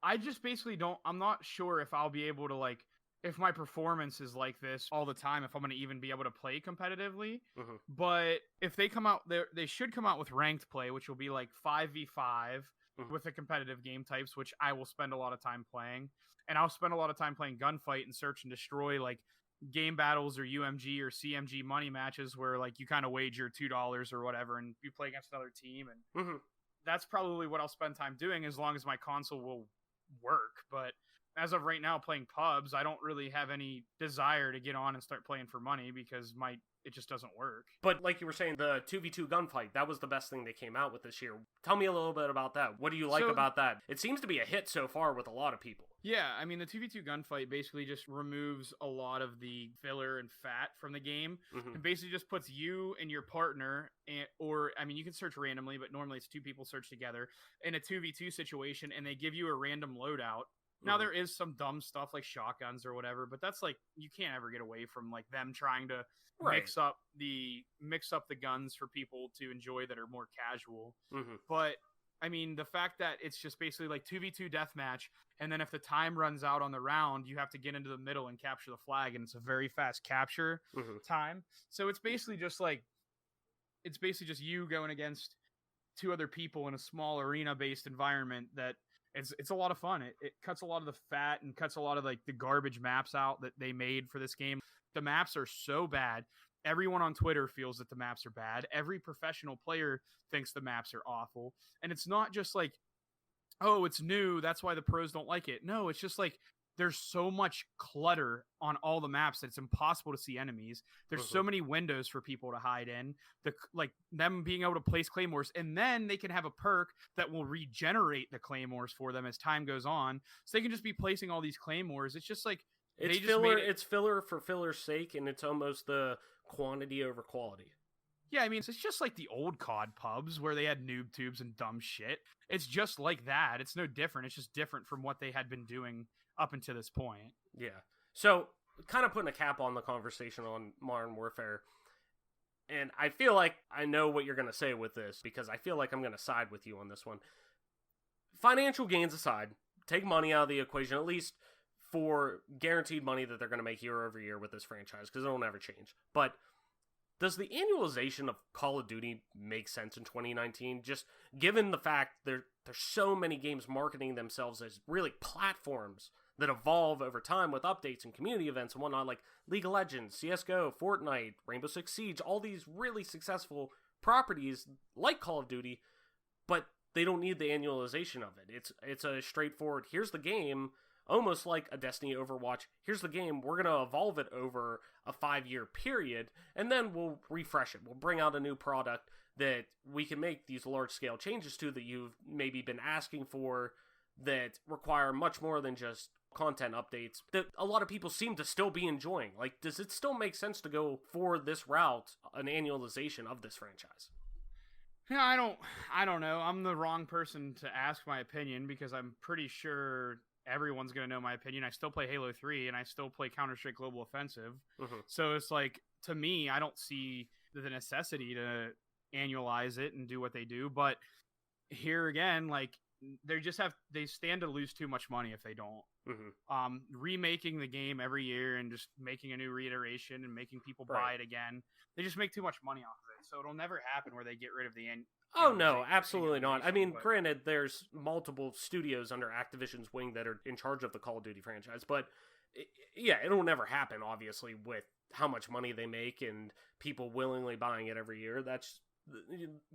I just basically don't... I'm not sure if I'll be able to, like... If my performance is like this all the time, if I'm going to even be able to play competitively. But if they come out, they should come out with ranked play, which will be like 5v5 with the competitive game types, which I will spend a lot of time playing. And I'll spend a lot of time playing gunfight and search and destroy, like game battles or UMG or CMG money matches where like you kind of wager $2 or whatever and you play against another team. And that's probably what I'll spend time doing as long as my console will work. But as of right now, playing pubs, I don't really have any desire to get on and start playing for money because it just doesn't work. But like you were saying, the 2v2 gunfight, that was the best thing they came out with this year. Tell me a little bit about that. What do you like about that? It seems to be a hit so far with a lot of people. Yeah, I mean, the 2v2 gunfight basically just removes a lot of the filler and fat from the game. And basically just puts you and your partner, you can search randomly, but normally it's two people search together, in a 2v2 situation, and they give you a random loadout. Now, there is some dumb stuff like shotguns or whatever, but that's like, you can't ever get away from like them trying to mix up the guns for people to enjoy that are more casual. But I mean, the fact that it's just basically like 2v2 deathmatch, and then if the time runs out on the round, you have to get into the middle and capture the flag, and it's a very fast capture time. So it's basically just you going against two other people in a small arena-based environment that it's a lot of fun. It cuts a lot of the fat and cuts a lot of like the garbage maps out that they made for this game. The maps are so bad. Everyone on Twitter feels that the maps are bad. Every professional player thinks the maps are awful. And it's not just like, oh, it's new, that's why the pros don't like it. No, it's just like there's so much clutter on all the maps that it's impossible to see enemies. There's so many windows for people to hide in. Them being able to place claymores, and then they can have a perk that will regenerate the claymores for them as time goes on. So they can just be placing all these claymores. It's just like it's filler. It's filler for filler's sake, and it's almost the quantity over quality. Yeah, I mean, it's just like the old COD pubs where they had noob tubes and dumb shit. It's just like that. It's no different. It's just different from what they had been doing up until this point. Yeah. So, kind of putting a cap on the conversation on Modern Warfare, and I feel like I know what you're going to say with this, because I feel like I'm going to side with you on this one. Financial gains aside, take money out of the equation, at least for guaranteed money that they're going to make year over year with this franchise, because it'll never change. But does the annualization of Call of Duty make sense in 2019? Just given the fact there's so many games marketing themselves as really platforms that evolve over time with updates and community events and whatnot, like League of Legends, CSGO, Fortnite, Rainbow Six Siege, all these really successful properties like Call of Duty, but they don't need the annualization of it. It's a straightforward, here's the game, almost like a Destiny Overwatch. Here's the game, we're going to evolve it over a 5-year period, and then we'll refresh it. We'll bring out a new product that we can make these large-scale changes to that you've maybe been asking for, that require much more than just content updates that a lot of people seem to still be enjoying. Like, does it still make sense to go for this route, an annualization of this franchise? Yeah, I don't know. I'm the wrong person to ask my opinion, because I'm pretty sure everyone's going to know my opinion. I still play Halo 3 and I still play Counter-Strike Global Offensive. So it's like, to me, I don't see the necessity to annualize it and do what they do. But here again, like, they stand to lose too much money if they don't. Remaking the game every year and just making a new reiteration and making people buy it again, they just make too much money off of it. So it'll never happen where they get rid of the end. Oh, no, absolutely not. I mean, granted, there's multiple studios under Activision's wing that are in charge of the Call of Duty franchise, but yeah, it'll never happen, obviously, with how much money they make and people willingly buying it every year.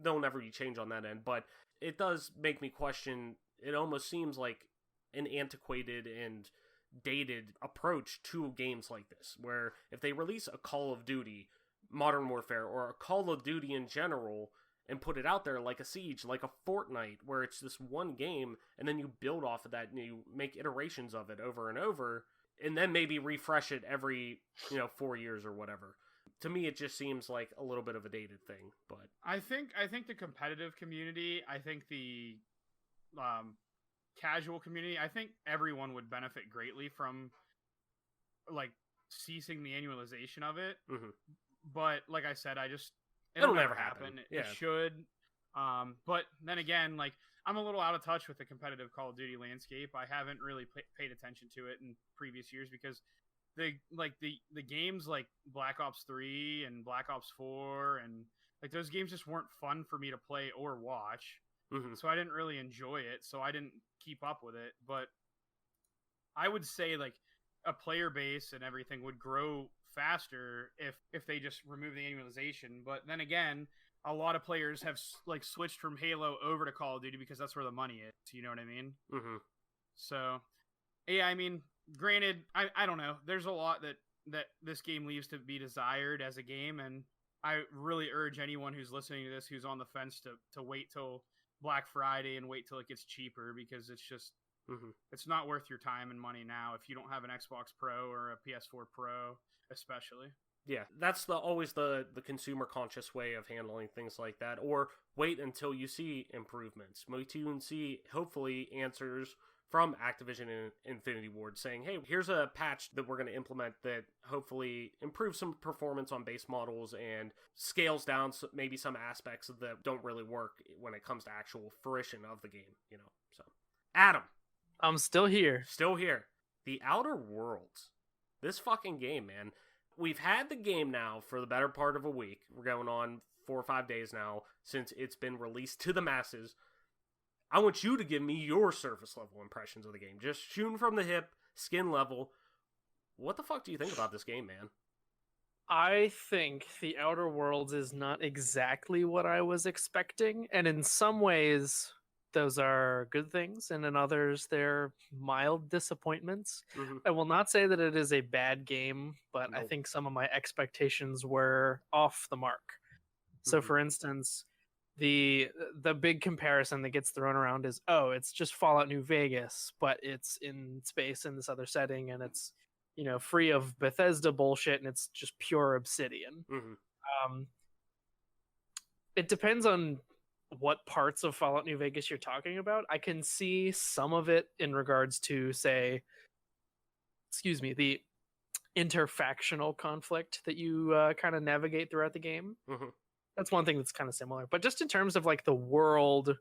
There'll never be change on that end, but it does make me question. It almost seems like an antiquated and dated approach to games like this, where if they release a Call of Duty Modern Warfare or a Call of Duty in general and put it out there like a Siege, like a Fortnite, where it's this one game and then you build off of that and you make iterations of it over and over, and then maybe refresh it every 4 years or whatever. To me, it just seems like a little bit of a dated thing. But I think the competitive community, I think the casual community, I think everyone would benefit greatly from like ceasing the annualization of it. Mm-hmm. But like I said, it'll never happen. It should. But then again, like I'm a little out of touch with the competitive Call of Duty landscape. I haven't really paid attention to it in previous years because the games like Black Ops 3 and Black Ops 4 and like those games just weren't fun for me to play or watch. Mm-hmm. So I didn't really enjoy it. So I didn't keep up with it. But I would say like a player base and everything would grow faster if they just remove the annualization. But then again, a lot of players have like switched from Halo over to Call of Duty because that's where the money is. You know what I mean? Mm-hmm. So, yeah, I mean, granted, I don't know. There's a lot that this game leaves to be desired as a game, and I really urge anyone who's listening to this who's on the fence to wait till Black Friday and wait till it gets cheaper, because it's just it's not worth your time and money now if you don't have an Xbox Pro or a PS4 Pro, especially. Yeah, that's always the consumer conscious way of handling things like that. Or wait until you see improvements. Wait till you see, hopefully, answers from Activision and Infinity Ward saying, hey, here's a patch that we're going to implement that hopefully improves some performance on base models and scales down maybe some aspects that don't really work when it comes to actual fruition of the game, So, Adam. I'm still here. Still here. The Outer Worlds. This fucking game, man. We've had the game now for the better part of a week. We're going on 4 or 5 days now since it's been released to the masses. I want you to give me your surface level impressions of the game. Just shooting from the hip, skin level. What the fuck do you think about this game, man? I think The Outer Worlds is not exactly what I was expecting, and in some ways those are good things, and in others they're mild disappointments. I will not say that it is a bad game, but I think some of my expectations were off the mark. So for instance, the big comparison that gets thrown around is, it's just Fallout New Vegas, but it's in space in this other setting, and it's free of Bethesda bullshit, and it's just pure Obsidian. It depends on what parts of Fallout New Vegas you're talking about. I can see some of it in regards to, say, the interfactional conflict that you kind of navigate throughout the game. That's one thing that's kind of similar. But just in terms of like the world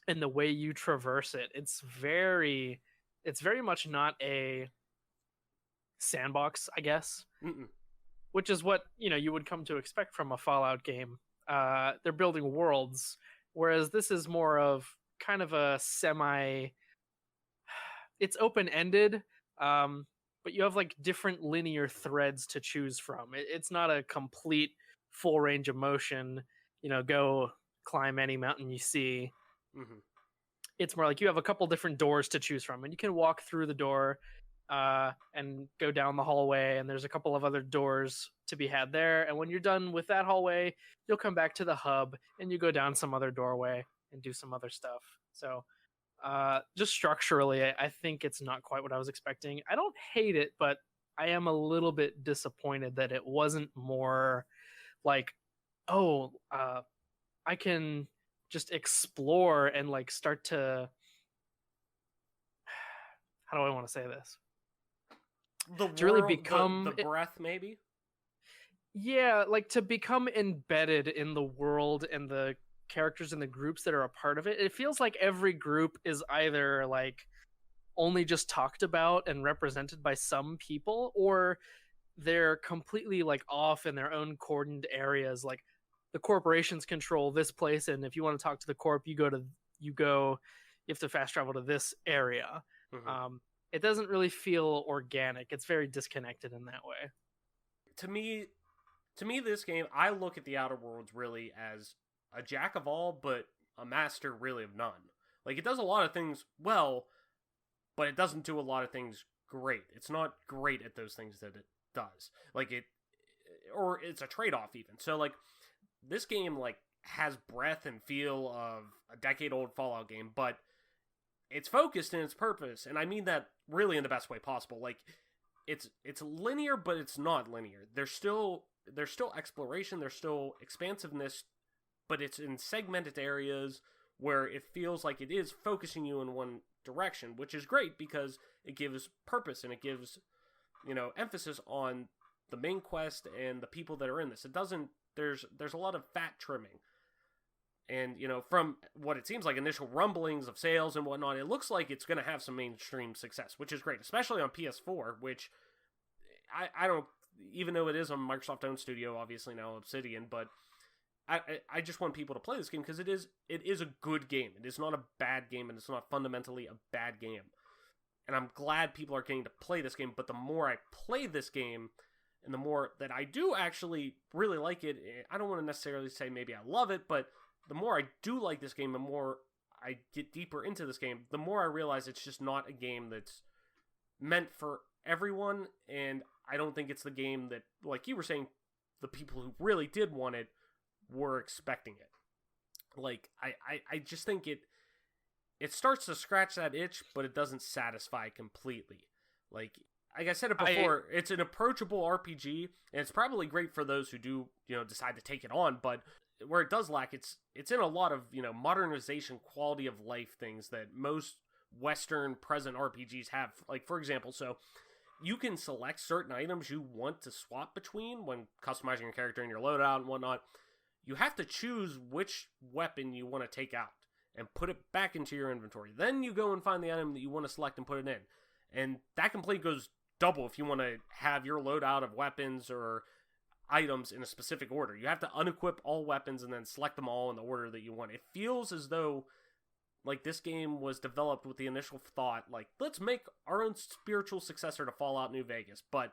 and the way you traverse it, it's very much not a sandbox, I guess. Which is what you would come to expect from a Fallout game. They're building worlds, whereas this is more of kind of a it's open-ended, but you have like different linear threads to choose from. It's not a complete full range of motion, go climb any mountain you see. It's more like you have a couple different doors to choose from, and you can walk through the door and go down the hallway, and there's a couple of other doors to be had there, and when you're done with that hallway, you'll come back to the hub and you go down some other doorway and do some other stuff. So just structurally, I think it's not quite what I was expecting. I don't hate it, but I am a little bit disappointed that it wasn't more like, I can just explore and like start to, how do I want to say this? To really become the breath, maybe? Yeah, like to become embedded in the world and the characters and the groups that are a part of it. It feels like every group is either like only just talked about and represented by some people, or they're completely like off in their own cordoned areas. Like the corporations control this place, and if you want to talk to the corp, you have to fast travel to this area. it doesn't really feel organic. It's very disconnected in that way. To me, this game, I look at the Outer Worlds really as a jack of all, but a master really of none. Like, it does a lot of things well, but it doesn't do a lot of things great. It's not great at those things that it does. Like, or it's a trade-off even. So, like, this game, like, has breadth and feel of a decade-old Fallout game, but it's focused in its purpose, and I mean that really in the best way possible. Like, it's linear, but it's not linear. There's still exploration, there's still expansiveness, but it's in segmented areas where it feels like it is focusing you in one direction, which is great because it gives purpose and it gives, emphasis on the main quest and the people that are in this. It doesn't, there's a lot of fat trimming. And, from what it seems like initial rumblings of sales and whatnot, it looks like it's going to have some mainstream success, which is great, especially on PS4, which I don't, even though it is a Microsoft-owned studio, obviously now Obsidian, but I just want people to play this game because it is a good game. It is not a bad game, and it's not fundamentally a bad game. And I'm glad people are getting to play this game, but the more I play this game, and the more that I do actually really like it, I don't want to necessarily say maybe I love it, but the more I do like this game, the more I get deeper into this game, the more I realize it's just not a game that's meant for everyone, and I don't think it's the game that, like you were saying, the people who really did want it were expecting it. Like, I just think it starts to scratch that itch, but it doesn't satisfy completely. Like I said it before, it's an approachable RPG, and it's probably great for those who do, decide to take it on, but where it does lack, it's in a lot of, modernization, quality of life things that most Western present RPGs have. Like, for example, so you can select certain items you want to swap between when customizing your character and your loadout and whatnot. You have to choose which weapon you want to take out and put it back into your inventory. Then you go and find the item that you want to select and put it in. And that complete goes double if you want to have your loadout of weapons or items in a specific order. You have to unequip all weapons and then select them all in the order that you want. It feels as though like this game was developed with the initial thought, like, let's make our own spiritual successor to Fallout New Vegas. But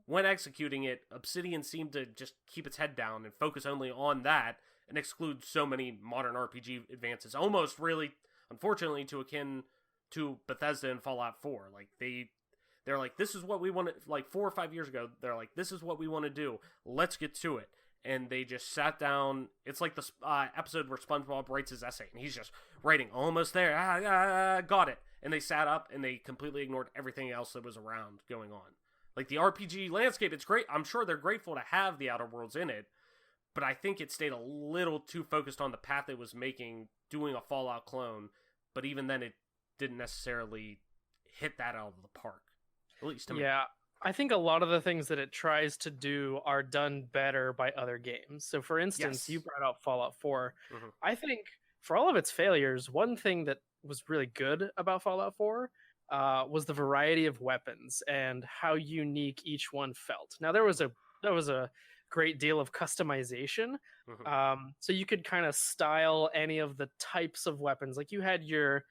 when executing it, Obsidian seemed to just keep its head down and focus only on that and exclude so many modern RPG advances, almost really, unfortunately, to akin to Bethesda and Fallout 4. Like, they're like, this is what we want to, like 4 or 5 years ago, they're like, this is what we want to do. Let's get to it. And they just sat down. It's like the episode where SpongeBob writes his essay, and he's just writing, almost there, got it. And they sat up, and they completely ignored everything else that was around going on. Like, the RPG landscape, it's great. I'm sure they're grateful to have the Outer Worlds in it, but I think it stayed a little too focused on the path it was making, doing a Fallout clone, but even then it didn't necessarily hit that out of the park. At least to me. Yeah, I think a lot of the things that it tries to do are done better by other games. So, for instance, Yes. you brought out Fallout 4. Mm-hmm. I think for all of its failures, one thing that was really good about Fallout 4 was the variety of weapons and how unique each one felt. Now, there was a great deal of customization. Mm-hmm. So you could kind of style any of the types of weapons. Like, you had your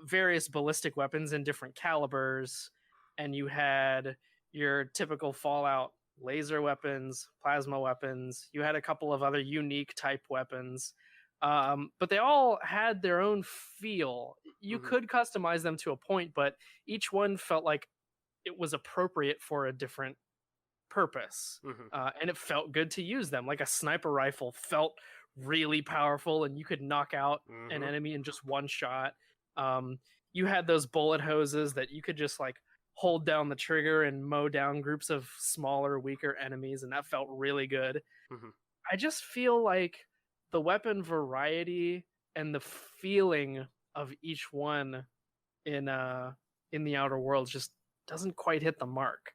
various ballistic weapons in different calibers, and you had your typical Fallout laser weapons, plasma weapons. You had a couple of other unique type weapons, but they all had their own feel. You Mm-hmm. could customize them to a point, but each one felt like it was appropriate for a different purpose, Mm-hmm. and it felt good to use them. Like, a sniper rifle felt really powerful, and you could knock out an Mm-hmm. enemy in just one shot. You had those bullet hoses that you could just like hold down the trigger and mow down groups of smaller, weaker enemies, and that felt really good. Mm-hmm. I just feel like the weapon variety and the feeling of each one in the Outer Worlds just doesn't quite hit the mark.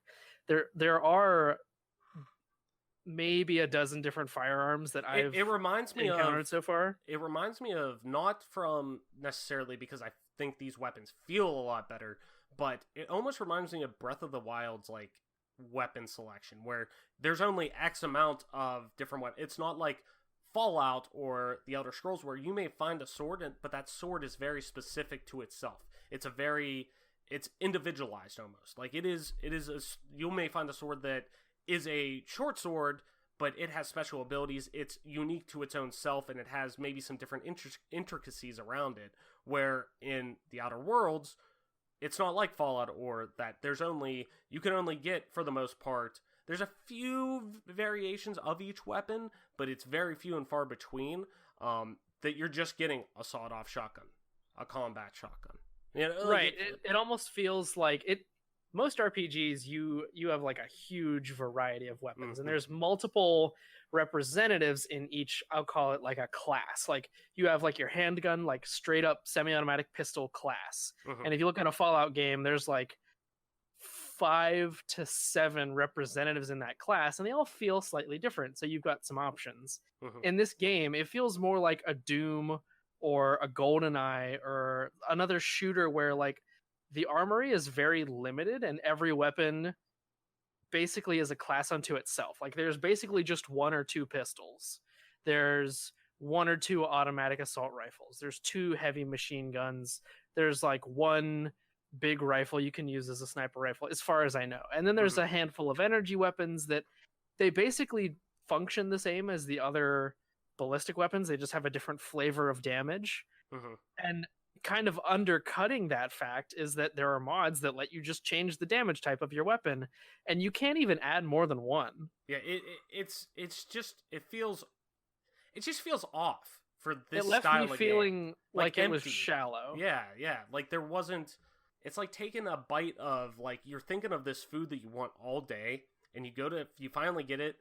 There are maybe a dozen different firearms that I've It reminds me encountered of so far. It reminds me of, not from necessarily because I think these weapons feel a lot better, but it almost reminds me of Breath of the Wild's like weapon selection, where there's only X amount of different weapons. It's not like Fallout or the Elder Scrolls where you may find a sword, but that sword is very specific to itself. It's a very it's individualized almost. Like you may find a sword that is a short sword, but it has special abilities. It's unique to its own self, and it has maybe some different intricacies around it. Where in the Outer Worlds, it's not like Fallout or that. You can only get, for the most part, there's a few variations of each weapon, but it's very few and far between. That you're just getting a sawed-off shotgun, a combat shotgun. You know, right. It almost feels like it. Most RPGs, you have like a huge variety of weapons, and there's multiple representatives in each. I'll call it like a class. Like you have like your handgun, like straight up semi-automatic pistol class, and if you look at a Fallout game, there's like 5 to 7 representatives in that class, and they all feel slightly different. So you've got some options. In this game, it feels more like a Doom or a GoldenEye or another shooter where like the armory is very limited and every weapon basically is a class unto itself. Like there's basically just 1 or 2 pistols. There's 1 or 2 automatic assault rifles. There's 2 heavy machine guns. There's like 1 big rifle you can use as a sniper rifle, as far as I know. And then there's a handful of energy weapons that they basically function the same as the other ballistic weapons. They just have a different flavor of damage. And kind of undercutting that fact is that there are mods that let you just change the damage type of your weapon, and you can't even add more than 1. Yeah, it just feels off for this it left style me of feeling game. like it empty. was shallow. Yeah, like there wasn't. It's like taking a bite of, like, you're thinking of this food that you want all day, and you finally get it,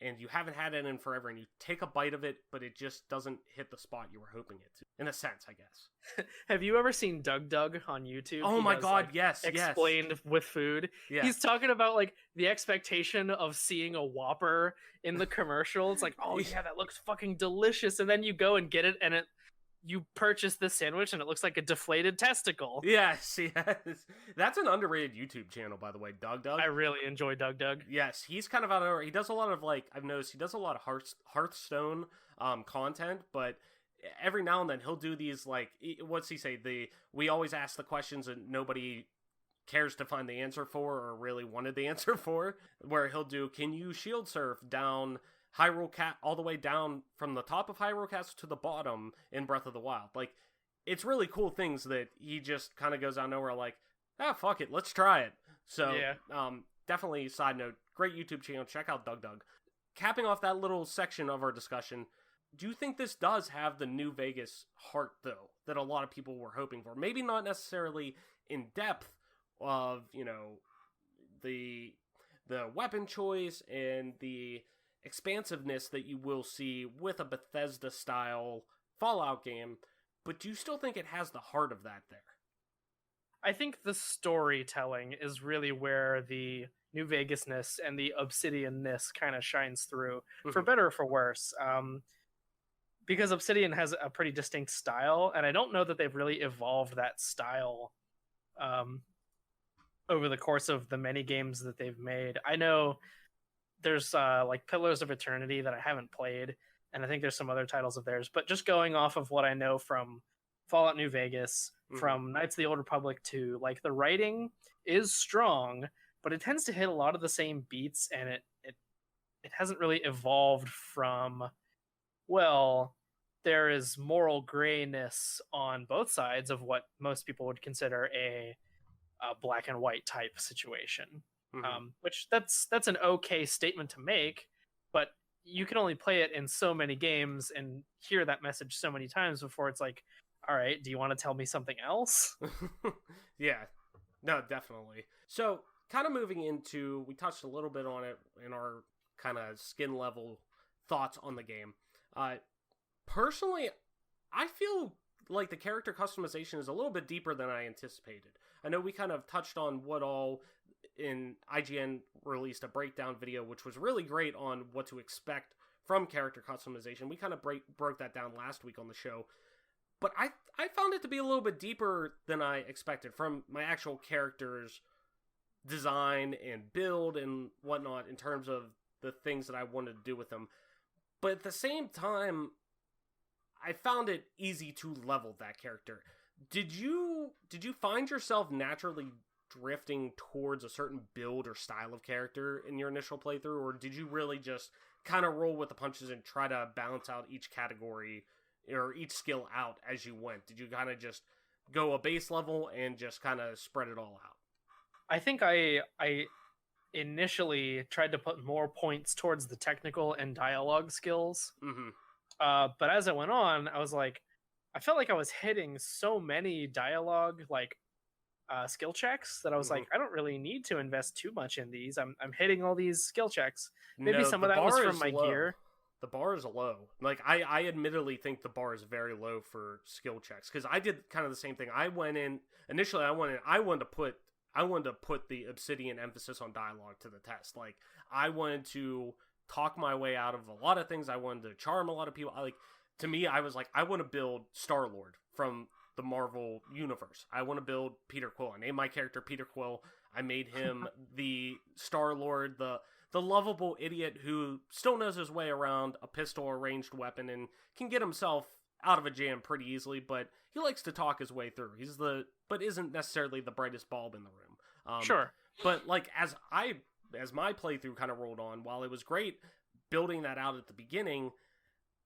and you haven't had it in forever, and you take a bite of it, but it just doesn't hit the spot you were hoping it to. In a sense, I guess. Have you ever seen Doug on YouTube? Oh my god, yes. Explained with food. Yeah. He's talking about like the expectation of seeing a Whopper in the commercial. It's like, oh yeah, that looks fucking delicious, and then you go and get it, and you purchase this sandwich, and it looks like a deflated testicle. Yes. That's an underrated YouTube channel, by the way, Doug. I really enjoy Doug. Yes, he's kind of out of. He does a lot of, like, I've noticed he does a lot of Hearthstone content, but every now and then he'll do these, like, what's he say? We always ask the questions and nobody cares to find the answer for, or really wanted the answer for, where he'll do, can you shield surf down Hyrule all the way down from the top of Hyrule Castle to the bottom in Breath of the Wild? Like, it's really cool things that he just kind of goes out of nowhere, like, fuck it, let's try it. So, yeah. Definitely, side note, great YouTube channel, check out Doug. Capping off that little section of our discussion, do you think this does have the New Vegas heart, though, that a lot of people were hoping for? Maybe not necessarily in depth of, the weapon choice and the expansiveness that you will see with a Bethesda-style Fallout game, but do you still think it has the heart of that there? I think the storytelling is really where the New Vegas-ness and the Obsidian-ness kind of shines through, for better or for worse. Because Obsidian has a pretty distinct style, and I don't know that they've really evolved that style over the course of the many games that they've made. I know there's like Pillars of Eternity that I haven't played, and I think there's some other titles of theirs, but just going off of what I know from Fallout New Vegas, from Knights of the Old Republic 2, like, the writing is strong, but it tends to hit a lot of the same beats, and it hasn't really evolved from, well, there is moral grayness on both sides of what most people would consider a black and white type situation. Which that's an okay statement to make, but you can only play it in so many games and hear that message so many times before it's like, all right, do you want to tell me something else? Yeah, no, definitely. So, kind of moving into, we touched a little bit on it in our kind of skin level thoughts on the game. Personally, I feel like the character customization is a little bit deeper than I anticipated. I know we kind of touched on what all, in IGN released a breakdown video, which was really great on what to expect from character customization. We kind of broke that down last week on the show. But I found it to be a little bit deeper than I expected from my actual character's design and build and whatnot in terms of the things that I wanted to do with them. But at the same time, I found it easy to level that character. Did you find yourself naturally drifting towards a certain build or style of character in your initial playthrough, or did you really just kind of roll with the punches and try to balance out each category or each skill out as you went? Did you kind of just go a base level and just kind of spread it all out? I think I initially tried to put more points towards the technical and dialogue skills. Mm-hmm. But as it went on, I was like, I felt like I was hitting so many dialogue skill checks that I was like, I don't really need to invest too much in these. I'm hitting all these skill checks. Maybe some of that was from my gear. The bar is low. Like, I admittedly think the bar is very low for skill checks, because I did kind of the same thing. I went in initially. I wanted to put the Obsidian emphasis on dialogue to the test. Like, I wanted to talk my way out of a lot of things. I wanted to charm a lot of people. To me, I was like, I want to build Star-Lord from the Marvel universe. I want to build Peter Quill. I named my character Peter Quill. I made him the Star-Lord, the lovable idiot who still knows his way around a pistol or ranged weapon and can get himself out of a jam pretty easily, but he likes to talk his way through. But isn't necessarily the brightest bulb in the room. Sure. But like, as my playthrough kind of rolled on, while it was great building that out at the beginning,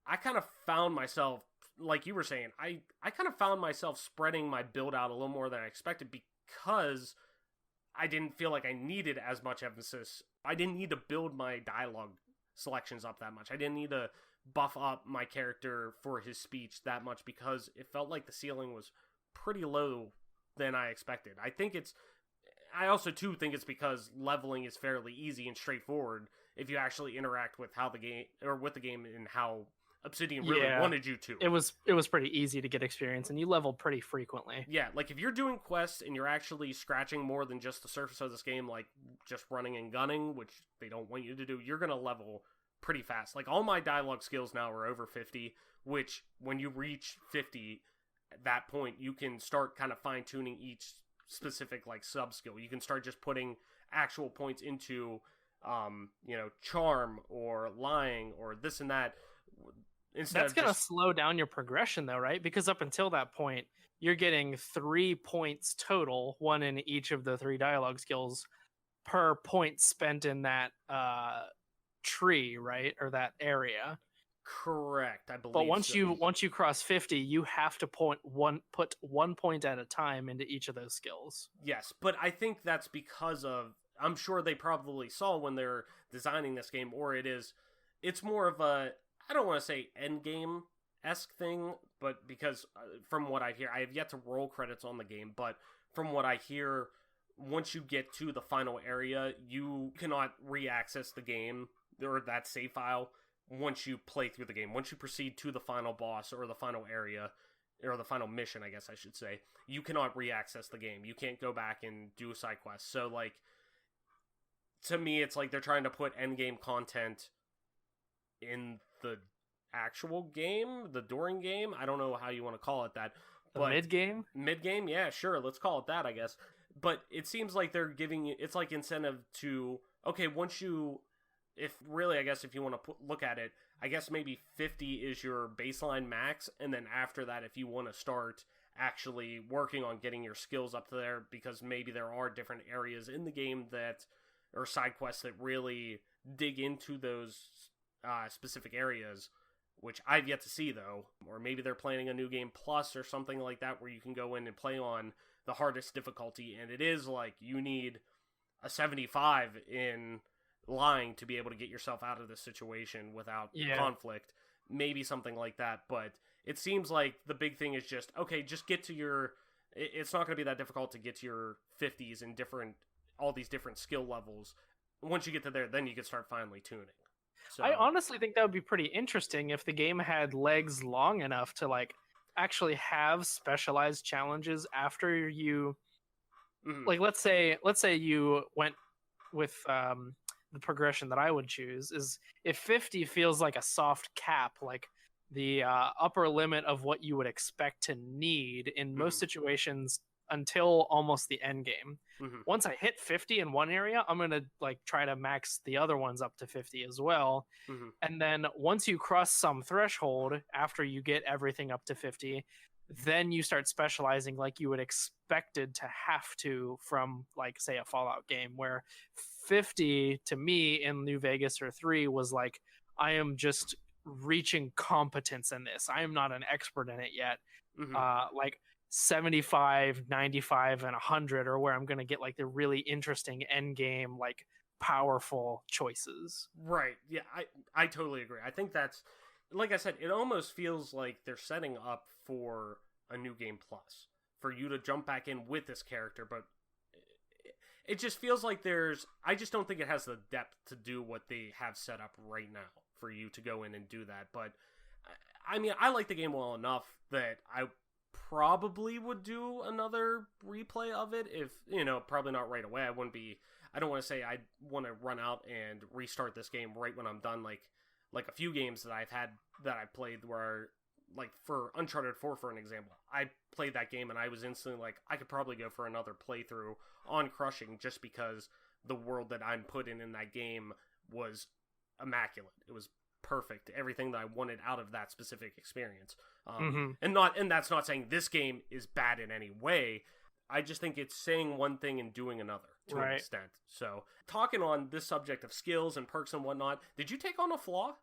I kind of found myself, like you were saying, I kind of found myself spreading my build out a little more than I expected, because I didn't feel like I needed as much emphasis. I didn't need to build my dialogue selections up that much. I didn't need to buff up my character for his speech that much, because it felt like the ceiling was pretty low than I expected. I also too think it's because leveling is fairly easy and straightforward if you actually interact with the game and how Obsidian really wanted you to. It was pretty easy to get experience, and you leveled pretty frequently. Yeah, like if you're doing quests and you're actually scratching more than just the surface of this game, like just running and gunning, which they don't want you to do, you're gonna level pretty fast. Like, all my dialogue skills now are over 50, which when you reach 50, at that point you can start kind of fine-tuning each specific like sub skill. You can start just putting actual points into charm or lying or this and that. That's going to slow down your progression though, right? Because up until that point, you're getting 3 points total, one in each of the 3 dialogue skills per point spent in that tree, right? Or that area. Correct, I believe. But once you cross 50, you have to put 1 point at a time into each of those skills. Yes, but I think that's because of, I'm sure they probably saw when they're designing this game, or it's more of a, I don't want to say endgame-esque thing, but because from what I hear, I have yet to roll credits on the game, but from what I hear, once you get to the final area, you cannot re-access the game or that save file once you play through the game. Once you proceed to the final boss or the final area, or the final mission, I guess I should say, you cannot re-access the game. You can't go back and do a side quest. So, like, to me, it's like they're trying to put endgame content in the actual game, the during game. I don't know how you want to call it that. But mid-game? Mid-game, yeah, sure. Let's call it that, I guess. But it seems like they're giving you, it's like incentive to, okay, once you, if really, I guess if you want to look at it, I guess maybe 50 is your baseline max, and then after that, if you want to start actually working on getting your skills up to there, because maybe there are different areas in the game that, or side quests that really dig into those specific areas, which I've yet to see though. Or maybe they're planning a new game plus or something like that where you can go in and play on the hardest difficulty, and it is like you need a 75 in lying to be able to get yourself out of this situation without conflict. Maybe something like that, but it seems like the big thing is just, okay, just get to your, it's not going to be that difficult to get to your 50s in all these different skill levels. Once you get to there, then you can start finely tuning. So, I honestly think that would be pretty interesting if the game had legs long enough to like actually have specialized challenges after you, like let's say you went with the progression that I would choose is if 50 feels like a soft cap, like the upper limit of what you would expect to need in most situations until almost the end game. Once I hit 50 in one area, I'm going to like try to max the other ones up to 50 as well. And then once you cross some threshold after you get everything up to 50, then you start specializing like you would expected to have to from, like, say, a Fallout game, where 50 to me in New Vegas or 3 was like, I am just reaching competence in this. I am not an expert in it yet. Like 75, 95, and 100 are where I'm going to get like the really interesting end game, like powerful choices. Right. Yeah, I totally agree. I think that's, like I said, it almost feels like they're setting up for a new game plus for you to jump back in with this character, but it just feels like I just don't think it has the depth to do what they have set up right now for you to go in and do that. But I mean, I like the game well enough that I probably would do another replay of it, if, probably not right away. I don't want to say I want to run out and restart this game right when I'm done, like a few games that I've played where, like, for Uncharted 4, for an example, I played that game and I was instantly like, I could probably go for another playthrough on Crushing, just because the world that I'm put in that game was immaculate. It was perfect. Everything that I wanted out of that specific experience. And that's not saying this game is bad in any way. I just think it's saying one thing and doing another to an extent. So, talking on this subject of skills and perks and whatnot, did you take on a flaw?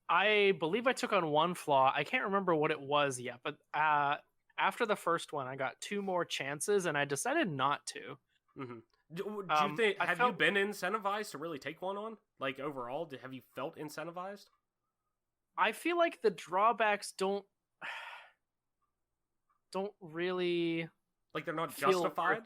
I believe I took on one flaw. I can't remember what it was yet, but after the first one, I got 2 more chances, and I decided not to. Do you think, you been incentivized to really take one on? Like, overall, have you felt incentivized? I feel like the drawbacks don't really... Like, they're not justified?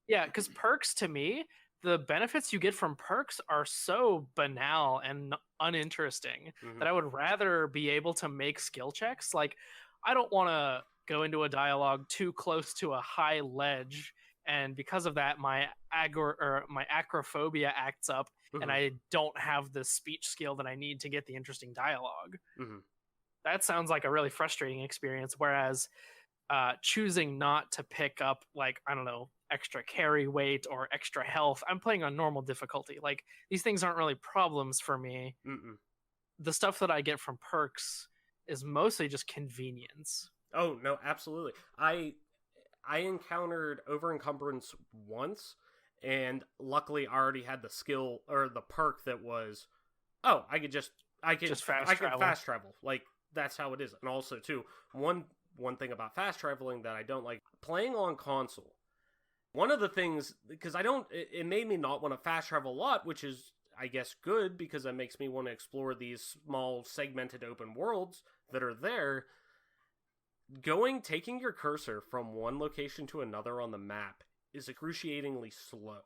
Yeah, because perks, to me, the benefits you get from perks are so banal and uninteresting that I would rather be able to make skill checks. Like, I don't want to go into a dialogue too close to a high ledge, and because of that, my acrophobia acts up, and I don't have the speech skill that I need to get the interesting dialogue. That sounds like a really frustrating experience, whereas choosing not to pick up, like, I don't know, extra carry weight or extra health, I'm playing on normal difficulty. Like, these things aren't really problems for me. The stuff that I get from perks is mostly just convenience. Oh, no, absolutely. I encountered overencumbrance once, and luckily I already had the skill or the perk that was, I could fast travel. Like, that's how it is. And also, too, one thing about fast traveling that I don't like, playing on console. One of the things, because it made me not want to fast travel a lot, which is, I guess, good, because it makes me want to explore these small segmented open worlds that are there. Taking your cursor from one location to another on the map is excruciatingly slow.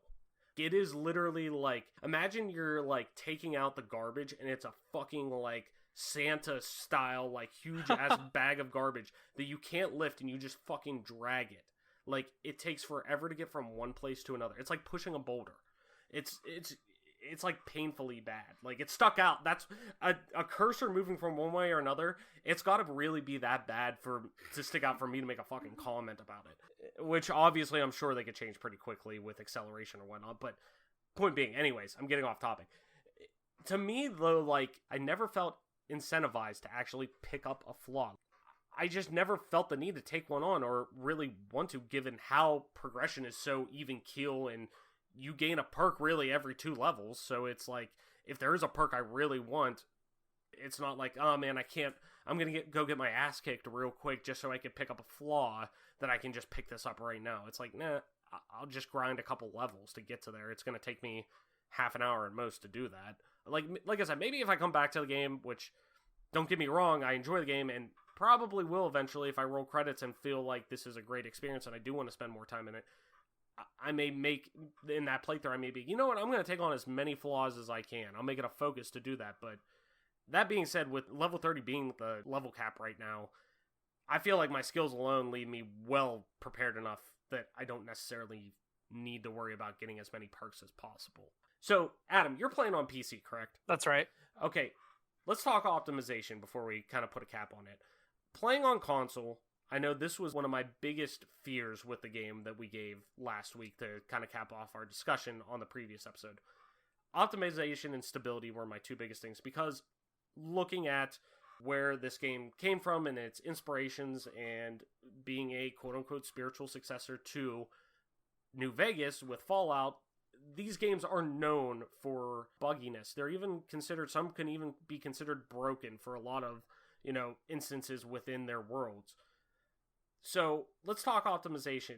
It is literally like, imagine you're, like, taking out the garbage and it's a fucking, like, Santa style, like, huge ass bag of garbage that you can't lift, and you just fucking drag it. Like, it takes forever to get from one place to another. It's like pushing a boulder. It's like painfully bad. Like, it's stuck out. That's a cursor moving from one way or another. It's got to really be that bad to stick out for me to make a fucking comment about it. Which obviously I'm sure they could change pretty quickly with acceleration or whatnot. But point being, anyways, I'm getting off topic. To me, though, like, I never felt incentivized to actually pick up a flaw. I just never felt the need to take one on, or really want to, given how progression is so even keel, and you gain a perk really every 2 levels. So it's like, if there is a perk I really want, it's not like, oh man, I'm gonna go get my ass kicked real quick just so I can pick up a flaw that I can just pick this up right now. It's like, nah, I'll just grind a couple levels to get to there. It's gonna take me half an hour at most to do that. Like I said, maybe if I come back to the game, which, don't get me wrong, I enjoy the game, and probably will eventually if I roll credits and feel like this is a great experience and I do want to spend more time in it. I may make, in that playthrough, I may be, you know what, I'm going to take on as many flaws as I can. I'll make it a focus to do that. But that being said, with level 30 being the level cap right now, I feel like my skills alone leave me well prepared enough that I don't necessarily need to worry about getting as many perks as possible. So, Adam, you're playing on PC, correct? That's right. Okay, let's talk optimization before we kind of put a cap on it. Playing on console, I know this was one of my biggest fears with the game that we gave last week to kind of cap off our discussion on the previous episode. Optimization and stability were my 2 biggest things, because looking at where this game came from and its inspirations and being a quote-unquote spiritual successor to New Vegas with Fallout, these games are known for bugginess. They're even considered, some can even be considered broken for a lot of, instances within their worlds. So let's talk optimization.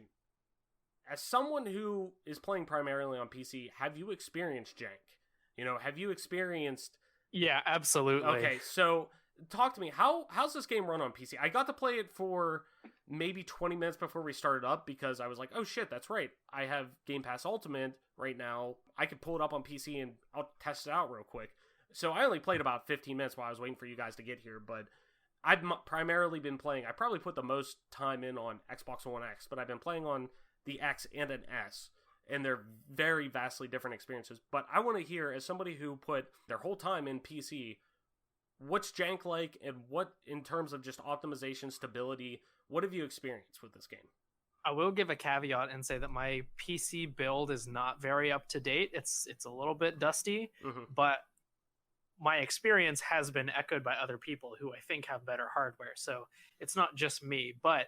As someone who is playing primarily on PC, have you experienced jank? Have you experienced... Yeah, absolutely. Okay, so talk to me. How's this game run on PC? I got to play it for maybe 20 minutes before we started up because I was like, oh shit, that's right. I have Game Pass Ultimate right now. I could pull it up on PC and I'll test it out real quick. So I only played about 15 minutes while I was waiting for you guys to get here, but I've primarily been playing... I probably put the most time in on Xbox One X, but I've been playing on the X and an S, and they're very vastly different experiences. But I want to hear, as somebody who put their whole time in PC, what's jank like, and what, in terms of just optimization, stability, what have you experienced with this game? I will give a caveat and say that my PC build is not very up to date. It's a little bit dusty, but my experience has been echoed by other people who I think have better hardware. So it's not just me. But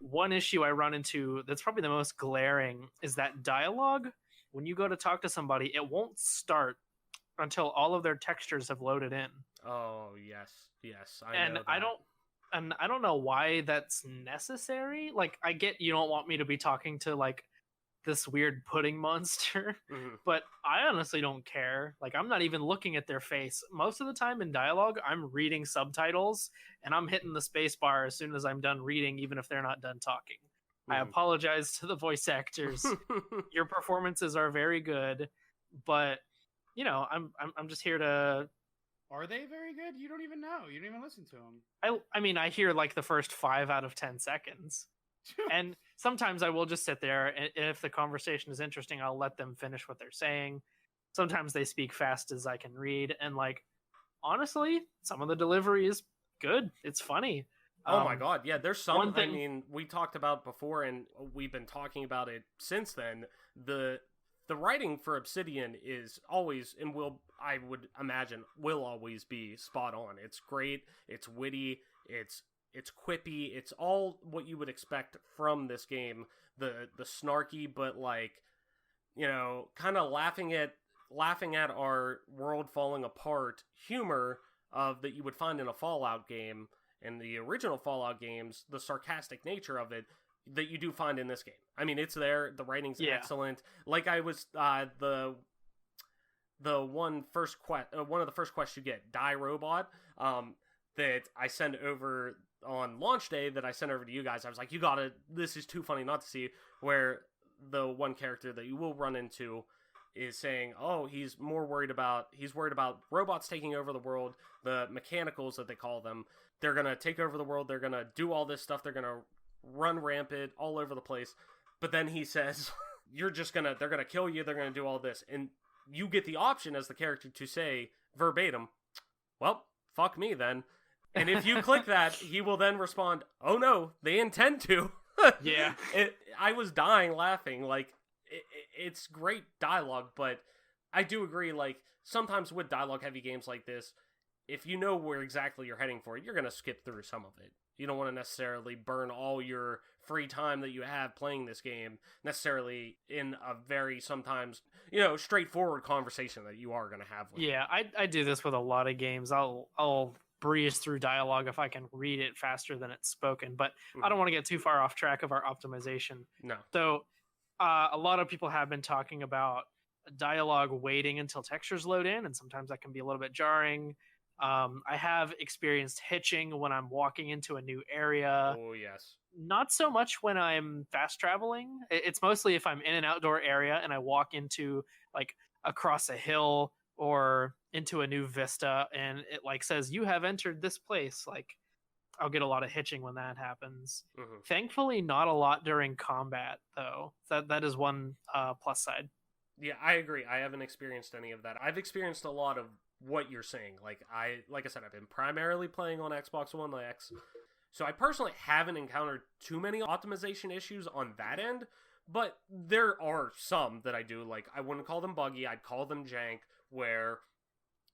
one issue I run into that's probably the most glaring is that dialogue. When you go to talk to somebody, it won't start until all of their textures have loaded in. Oh, yes. I know that. I don't know why that's necessary. Like, I get you don't want me to be talking to like this weird pudding monster, but I honestly don't care. Like, I'm not even looking at their face. Most of the time in dialogue, I'm reading subtitles and I'm hitting the space bar as soon as I'm done reading, even if they're not done talking. I apologize to the voice actors. Your performances are very good, but I'm just here to... Are they very good? You don't even know. You don't even listen to them. I mean, I hear like the first 5 out of 10 seconds. And sometimes I will just sit there, and if the conversation is interesting, I'll let them finish what they're saying. Sometimes they speak fast as I can read, and like, honestly, some of the delivery is good. It's funny. Oh my god, yeah, there's some... I mean, we talked about before, and we've been talking about it since then. The writing for Obsidian is always, and I would imagine, will always be spot on. It's great, it's witty, it's quippy, it's all what you would expect from this game. The snarky, but like, kind of laughing at our world falling apart humor of that you would find in a Fallout game, and the original Fallout games, the sarcastic nature of it that you do find in this game. I mean, it's there. The writing's excellent. Like I was one of the first quests you get, Die Robot, that I send over on launch day, that I sent over to you guys. I was like, this is too funny not to see, where the one character that you will run into is saying, oh, he's worried about robots taking over the world, the mechanicals that they call them. They're going to take over the world. They're going to do all this stuff. They're going to run rampant all over the place. But then he says, they're going to kill you. They're going to do all this. And you get the option as the character to say verbatim, well, fuck me then. And if you click that, he will then respond, oh no, they intend to. Yeah. I was dying laughing. Like, it's great dialogue, but I do agree, like, sometimes with dialogue-heavy games like this, if you know where exactly you're heading for it, you're going to skip through some of it. You don't want to necessarily burn all your free time that you have playing this game necessarily in a very sometimes, straightforward conversation that you are going to have with Yeah, I do this with a lot of games. I'll breeze through dialogue if I can read it faster than it's spoken, but I don't want to get too far off track of our optimization. No. So a lot of people have been talking about dialogue waiting until textures load in, and sometimes that can be a little bit jarring. I have experienced hitching when I'm walking into a new area. Oh, yes. Not so much when I'm fast traveling. It's mostly if I'm in an outdoor area and I walk into, like, across a hill or into a new vista and it, like, says, you have entered this place. Like, I'll get a lot of hitching when that happens. Thankfully, not a lot during combat, though. That is one plus side. Yeah, I agree. I haven't experienced any of that. I've experienced a lot of what you're saying. Like I said, I've been primarily playing on Xbox One X, so I personally haven't encountered too many optimization issues on that end, but there are some that I do. Like, I wouldn't call them buggy, I'd call them jank, where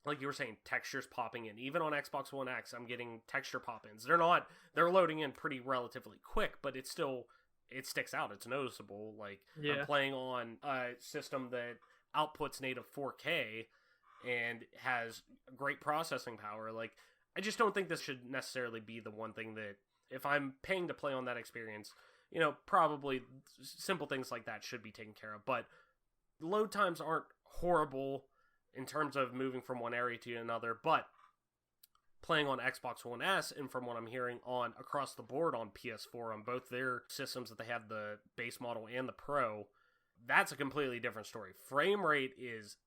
like you were saying, textures popping in. Even on Xbox One X, I'm getting texture pop-ins. They're loading in pretty relatively quick, but it sticks out. It's noticeable. Like, Yeah. I'm playing on a system that outputs native 4K and has great processing power. Like, I just don't think this should necessarily be the one thing that, if I'm paying to play on that experience, probably simple things like that should be taken care of. But load times aren't horrible in terms of moving from one area to another, but playing on Xbox One S, and from what I'm hearing on across the board on PS4, on both their systems that they have, the base model and the Pro, that's a completely different story. Frame rate is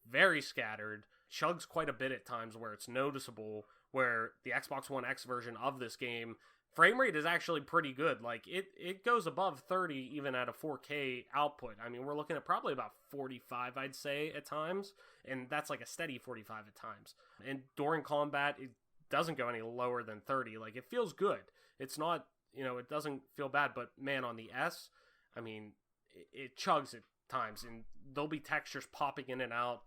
very scattered, chugs quite a bit at times where it's noticeable, where the Xbox One X version of this game, frame rate is actually pretty good. Like, it goes above 30 even at a 4K output. I mean, we're looking at probably about 45, I'd say, at times, and that's like a steady 45 at times. And during combat, it doesn't go any lower than 30. Like, it feels good. It's not, it doesn't feel bad, but man, on the S, I mean, it chugs at times, and there'll be textures popping in and out,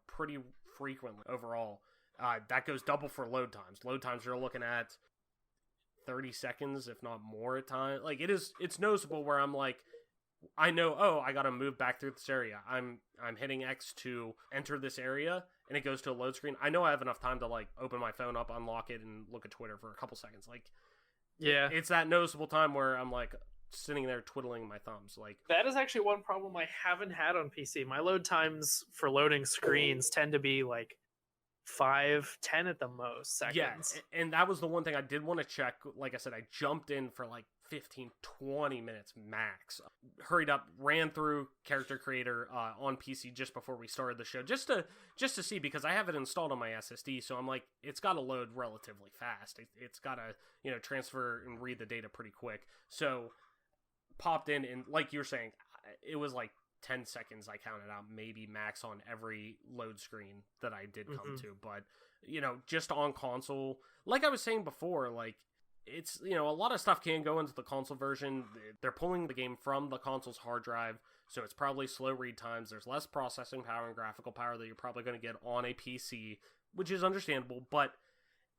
pretty frequently overall. That goes double for load times. Load times, you're looking at 30 seconds, if not more at times. Like, it's noticeable where I'm like, I know, I gotta move back through this area. I'm hitting X to enter this area, and it goes to a load screen. I know I have enough time to, like, open my phone up, unlock it, and look at Twitter for a couple seconds. Like, Yeah. it's that noticeable time where I'm, like, sitting there twiddling my thumbs. Like, That is actually one problem I haven't had on PC. My load times for loading screens tend to be like 5-10 at the most seconds. yeah, and that was the one thing I did want to check. Like I said, I jumped in for like 15-20 minutes max. Hurried up, ran through Character Creator on PC just before we started the show, just to see, because I have it installed on my SSD, so I'm like, it's got to load relatively fast. It's got to transfer and read the data pretty quick. So popped in, and like you were saying, it was like 10 seconds I counted out, maybe max, on every load screen that I did come to. But just on console, like I was saying before, like, it's, a lot of stuff can go into the console version. They're pulling the game from the console's hard drive, so it's probably slow read times. There's less processing power and graphical power that you're probably going to get on a PC, which is understandable, but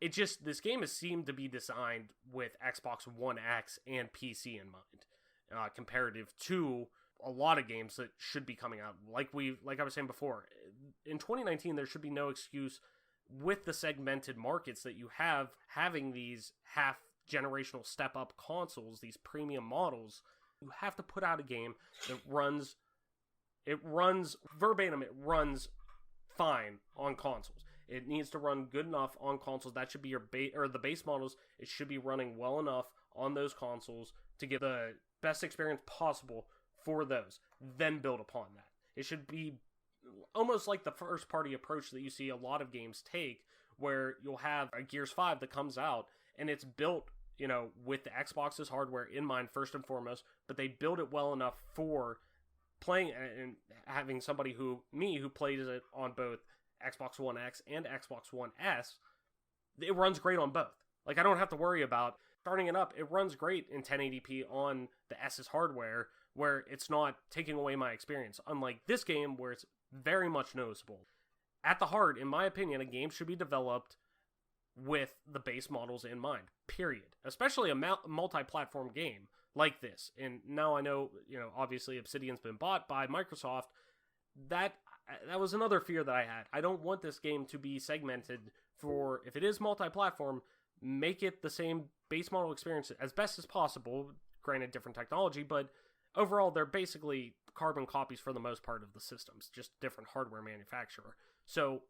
this game has seemed to be designed with Xbox One X and PC in mind, comparative to a lot of games that should be coming out. Like I was saying before, in 2019, there should be no excuse with the segmented markets that you have, having these half-generational step-up consoles, these premium models. You have to put out a game that runs verbatim, it runs fine on consoles. It needs to run good enough on consoles. That should be your the base models. It should be running well enough on those consoles to get the best experience possible for those. Then build upon that. It should be almost like the first-party approach that you see a lot of games take, where you'll have a Gears 5 that comes out, and it's built, with the Xbox's hardware in mind first and foremost, but they build it well enough for playing and having somebody who plays it on both Xbox One X and Xbox One S. It runs great on both. Like, I don't have to worry about starting it up. It runs great in 1080p on the S's hardware, where it's not taking away my experience. Unlike this game, where it's very much noticeable. At the heart, in my opinion, a game should be developed with the base models in mind, period. Especially a multi-platform game like this. And now I know, obviously Obsidian's been bought by Microsoft. That was another fear that I had. I don't want this game to be segmented for, if it is multi-platform, make it the same base model experience as best as possible, granted different technology, but overall they're basically carbon copies for the most part of the systems, just different hardware manufacturer. So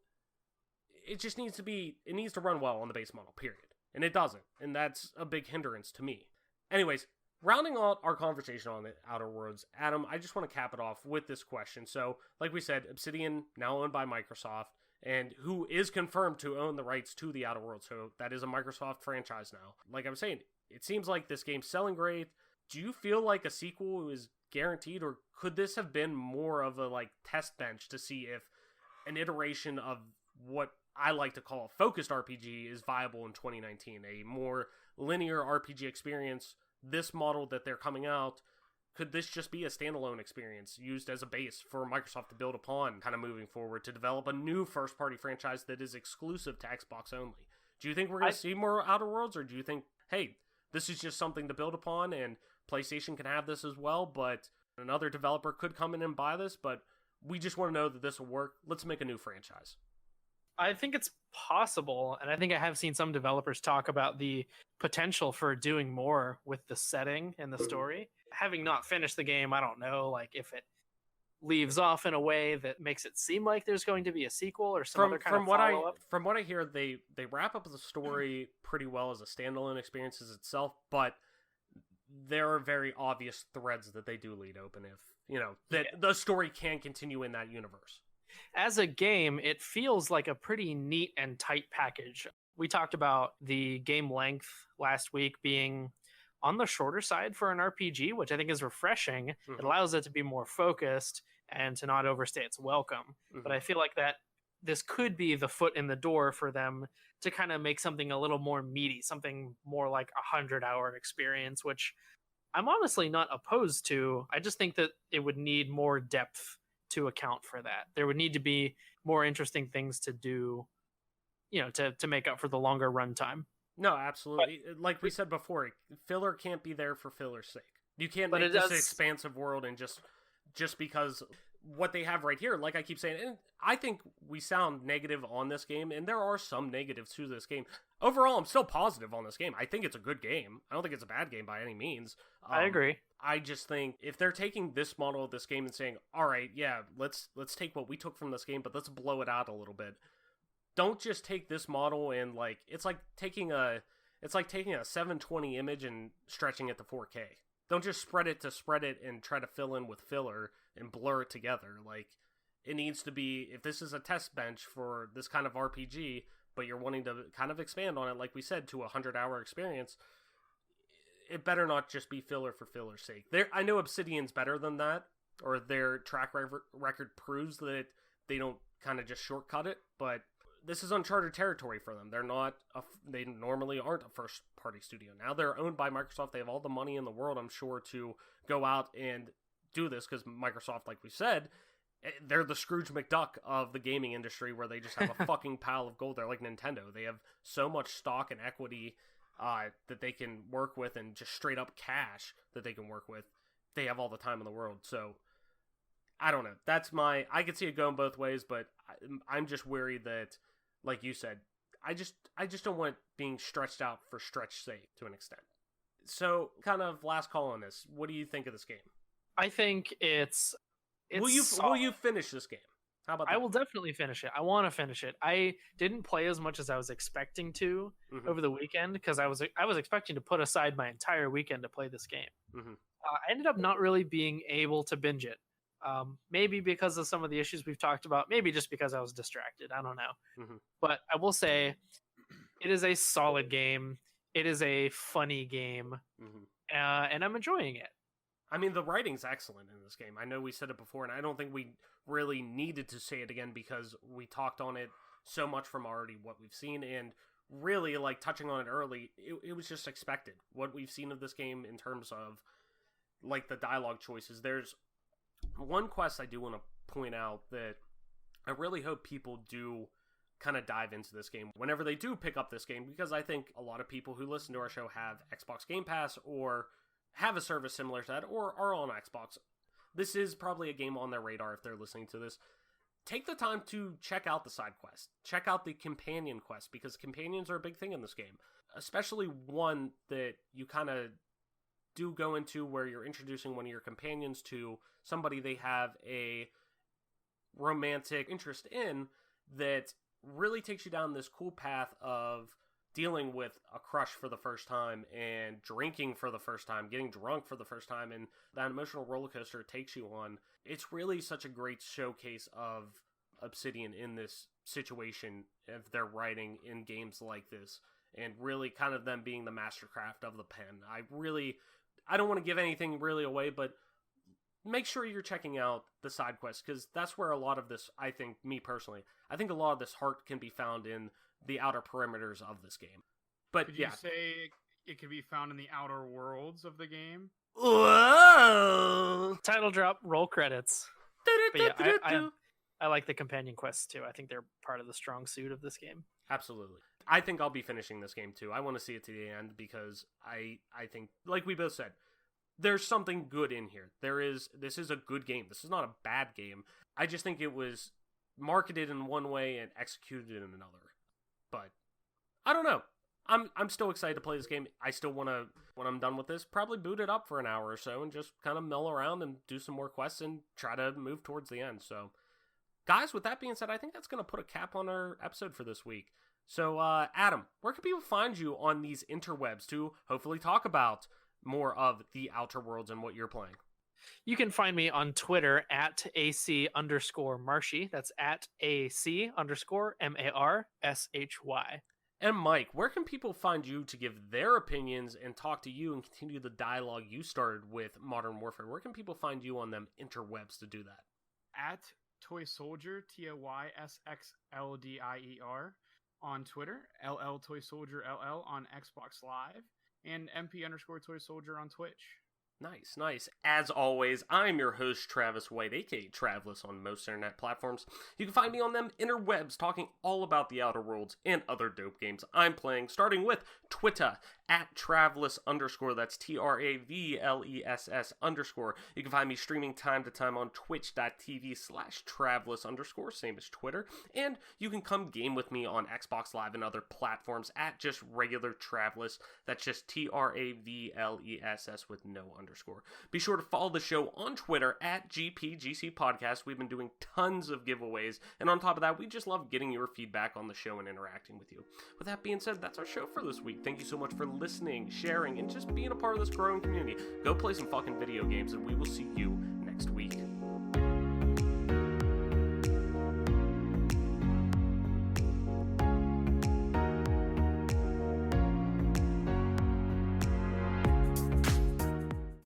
it just needs to run well on the base model, period. And it doesn't, and that's a big hindrance to me. Anyways, rounding out our conversation on the Outer Worlds, Adam, I just want to cap it off with this question. So, like we said, Obsidian, now owned by Microsoft, and who is confirmed to own the rights to the Outer Worlds, so that is a Microsoft franchise now. Like I was saying, it seems like this game's selling great. Do you feel like a sequel is guaranteed, or could this have been more of a test bench to see if an iteration of what I like to call a focused RPG is viable in 2019, a more linear RPG experience? This model that they're coming out could this just be a standalone experience used as a base for Microsoft to build upon kind of moving forward to develop a new first-party franchise that is exclusive to Xbox only? Do you think we're going to see more Outer Worlds, or do you think, hey, this is just something to build upon and PlayStation can have this as well, but another developer could come in and buy this, but we just want to know that this will work. Let's make a new franchise. I think it's possible, and I think I have seen some developers talk about the potential for doing more with the setting and the story. Having not finished the game, I don't know, like, if it leaves off in a way that makes it seem like there's going to be a sequel or some other kind of follow-up. From what I hear, they wrap up the story pretty well as a standalone experience as itself, but there are very obvious threads that they do lead open if, the story can continue in that universe. As a game, it feels like a pretty neat and tight package. We talked about the game length last week being on the shorter side for an RPG, which I think is refreshing. Mm-hmm. It allows it to be more focused and to not overstay its welcome. Mm-hmm. But I feel like that this could be the foot in the door for them to kind of make something a little more meaty, something more like 100-hour experience, which I'm honestly not opposed to. I just think that it would need more depth to account for that. There would need to be more interesting things to do, to make up for the longer runtime. No, absolutely. But, like we said before, filler can't be there for filler's sake. You can't make this expansive world and just because what they have right here, like I keep saying, and I think we sound negative on this game, and there are some negatives to this game. Overall, I'm still positive on this game. I think it's a good game. I don't think it's a bad game by any means. I agree. I just think if they're taking this model of this game and saying, all right, yeah, let's take what we took from this game, but let's blow it out a little bit. Don't just take this model and it's like taking a 720 image and stretching it to 4K. Don't just spread it and try to fill in with filler and blur it together. Like, it needs to be, if this is a test bench for this kind of RPG, but you're wanting to kind of expand on it, like we said, to a 100-hour experience, it better not just be filler for filler's sake. I know Obsidian's better than that, or their track record proves that they don't kind of just shortcut it, but this is uncharted territory for them. They normally aren't a first-party studio. Now they're owned by Microsoft. They have all the money in the world, I'm sure, to go out and do this, because Microsoft, like we said, they're the Scrooge McDuck of the gaming industry, where they just have a fucking pile of gold. They're like Nintendo. They have so much stock and equity that they can work with, and just straight up cash that they can work with. They have all the time in the world. So I don't know. I could see it going both ways, but I'm just worried that, like you said, I just don't want it being stretched out for stretch's sake to an extent. So, kind of last call on this. What do you think of this game? I think it's will you finish this game? How about that? I will definitely finish it. I want to finish it. I didn't play as much as I was expecting to over the weekend, because I was expecting to put aside my entire weekend to play this game. Mm-hmm. I ended up not really being able to binge it. Maybe because of some of the issues we've talked about, maybe just because I was distracted. I don't know. Mm-hmm. But I will say it is a solid game. It is a funny game. Mm-hmm. And I'm enjoying it. I mean, the writing's excellent in this game. I know we said it before, and I don't think we really needed to say it again, because we talked on it so much from already what we've seen, and really, like, touching on it early, it was just expected. What we've seen of this game in terms of, like, the dialogue choices. There's one quest I do want to point out that I really hope people do kind of dive into this game whenever they do pick up this game, because I think a lot of people who listen to our show have Xbox Game Pass, or have a service similar to that, or are on Xbox. This is probably a game on their radar if they're listening to this. Take the time to check out the side quest. Check out the companion quest, because companions are a big thing in this game. Especially one that you kind of do go into where you're introducing one of your companions to somebody they have a romantic interest in, that really takes you down this cool path of dealing with a crush for the first time, and drinking for the first time, getting drunk for the first time, and that emotional roller coaster it takes you on. It's really such a great showcase of Obsidian in this situation of their writing in games like this, and really kind of them being the mastercraft of the pen. I don't want to give anything really away, but make sure you're checking out the side quests, because that's where a lot of this, I think, me personally, I think a lot of this heart can be found in the outer perimeters of this game. But Could yeah. you say it could be found in the outer worlds of the game. Whoa! Title drop, roll credits. But yeah, I like the companion quests too. I think they're part of the strong suit of this game. Absolutely. I think I'll be finishing this game too. I want to see it to the end because I think, like we both said, there's something good in here. This is a good game. This is not a bad game. I just think it was marketed in one way and executed in another. But I don't know. I'm still excited to play this game. I still want to, when I'm done with this, probably boot it up for an hour or so and just kind of mill around and do some more quests and try to move towards the end. So, guys, with that being said, I think that's going to put a cap on our episode for this week. So, Adam, where can people find you on these interwebs to hopefully talk about more of the Outer Worlds and what you're playing? You can find me on Twitter at AC_Marshy. That's at AC_MARSHY. And Mike, where can people find you to give their opinions and talk to you and continue the dialogue you started with Modern Warfare? Where can people find you on them interwebs to do that? At Toy Soldier, TOYSXLDIER on Twitter, LL Toy Soldier LL on Xbox Live, and MP_Toy Soldier on Twitch. Nice. As always, I'm your host, Travis White, aka Travlis on most internet platforms. You can find me on them interwebs talking all about the Outer Worlds and other dope games I'm playing, starting with Twitter at Travlis_, that's TRAVLESS_. You can find me streaming time to time on twitch.tv/Travlis_, same as Twitter. And you can come game with me on Xbox Live and other platforms at just regular Travlis, that's just TRAVLESS with no underscore. Be sure to follow the show on Twitter at GPGC Podcast. We've been doing tons of giveaways, and on top of that, we just love getting your feedback on the show and interacting with you. With that being said, that's our show for this week. Thank you so much for listening, sharing, and just being a part of this growing community. Go play some fucking video games, and we will see you next week.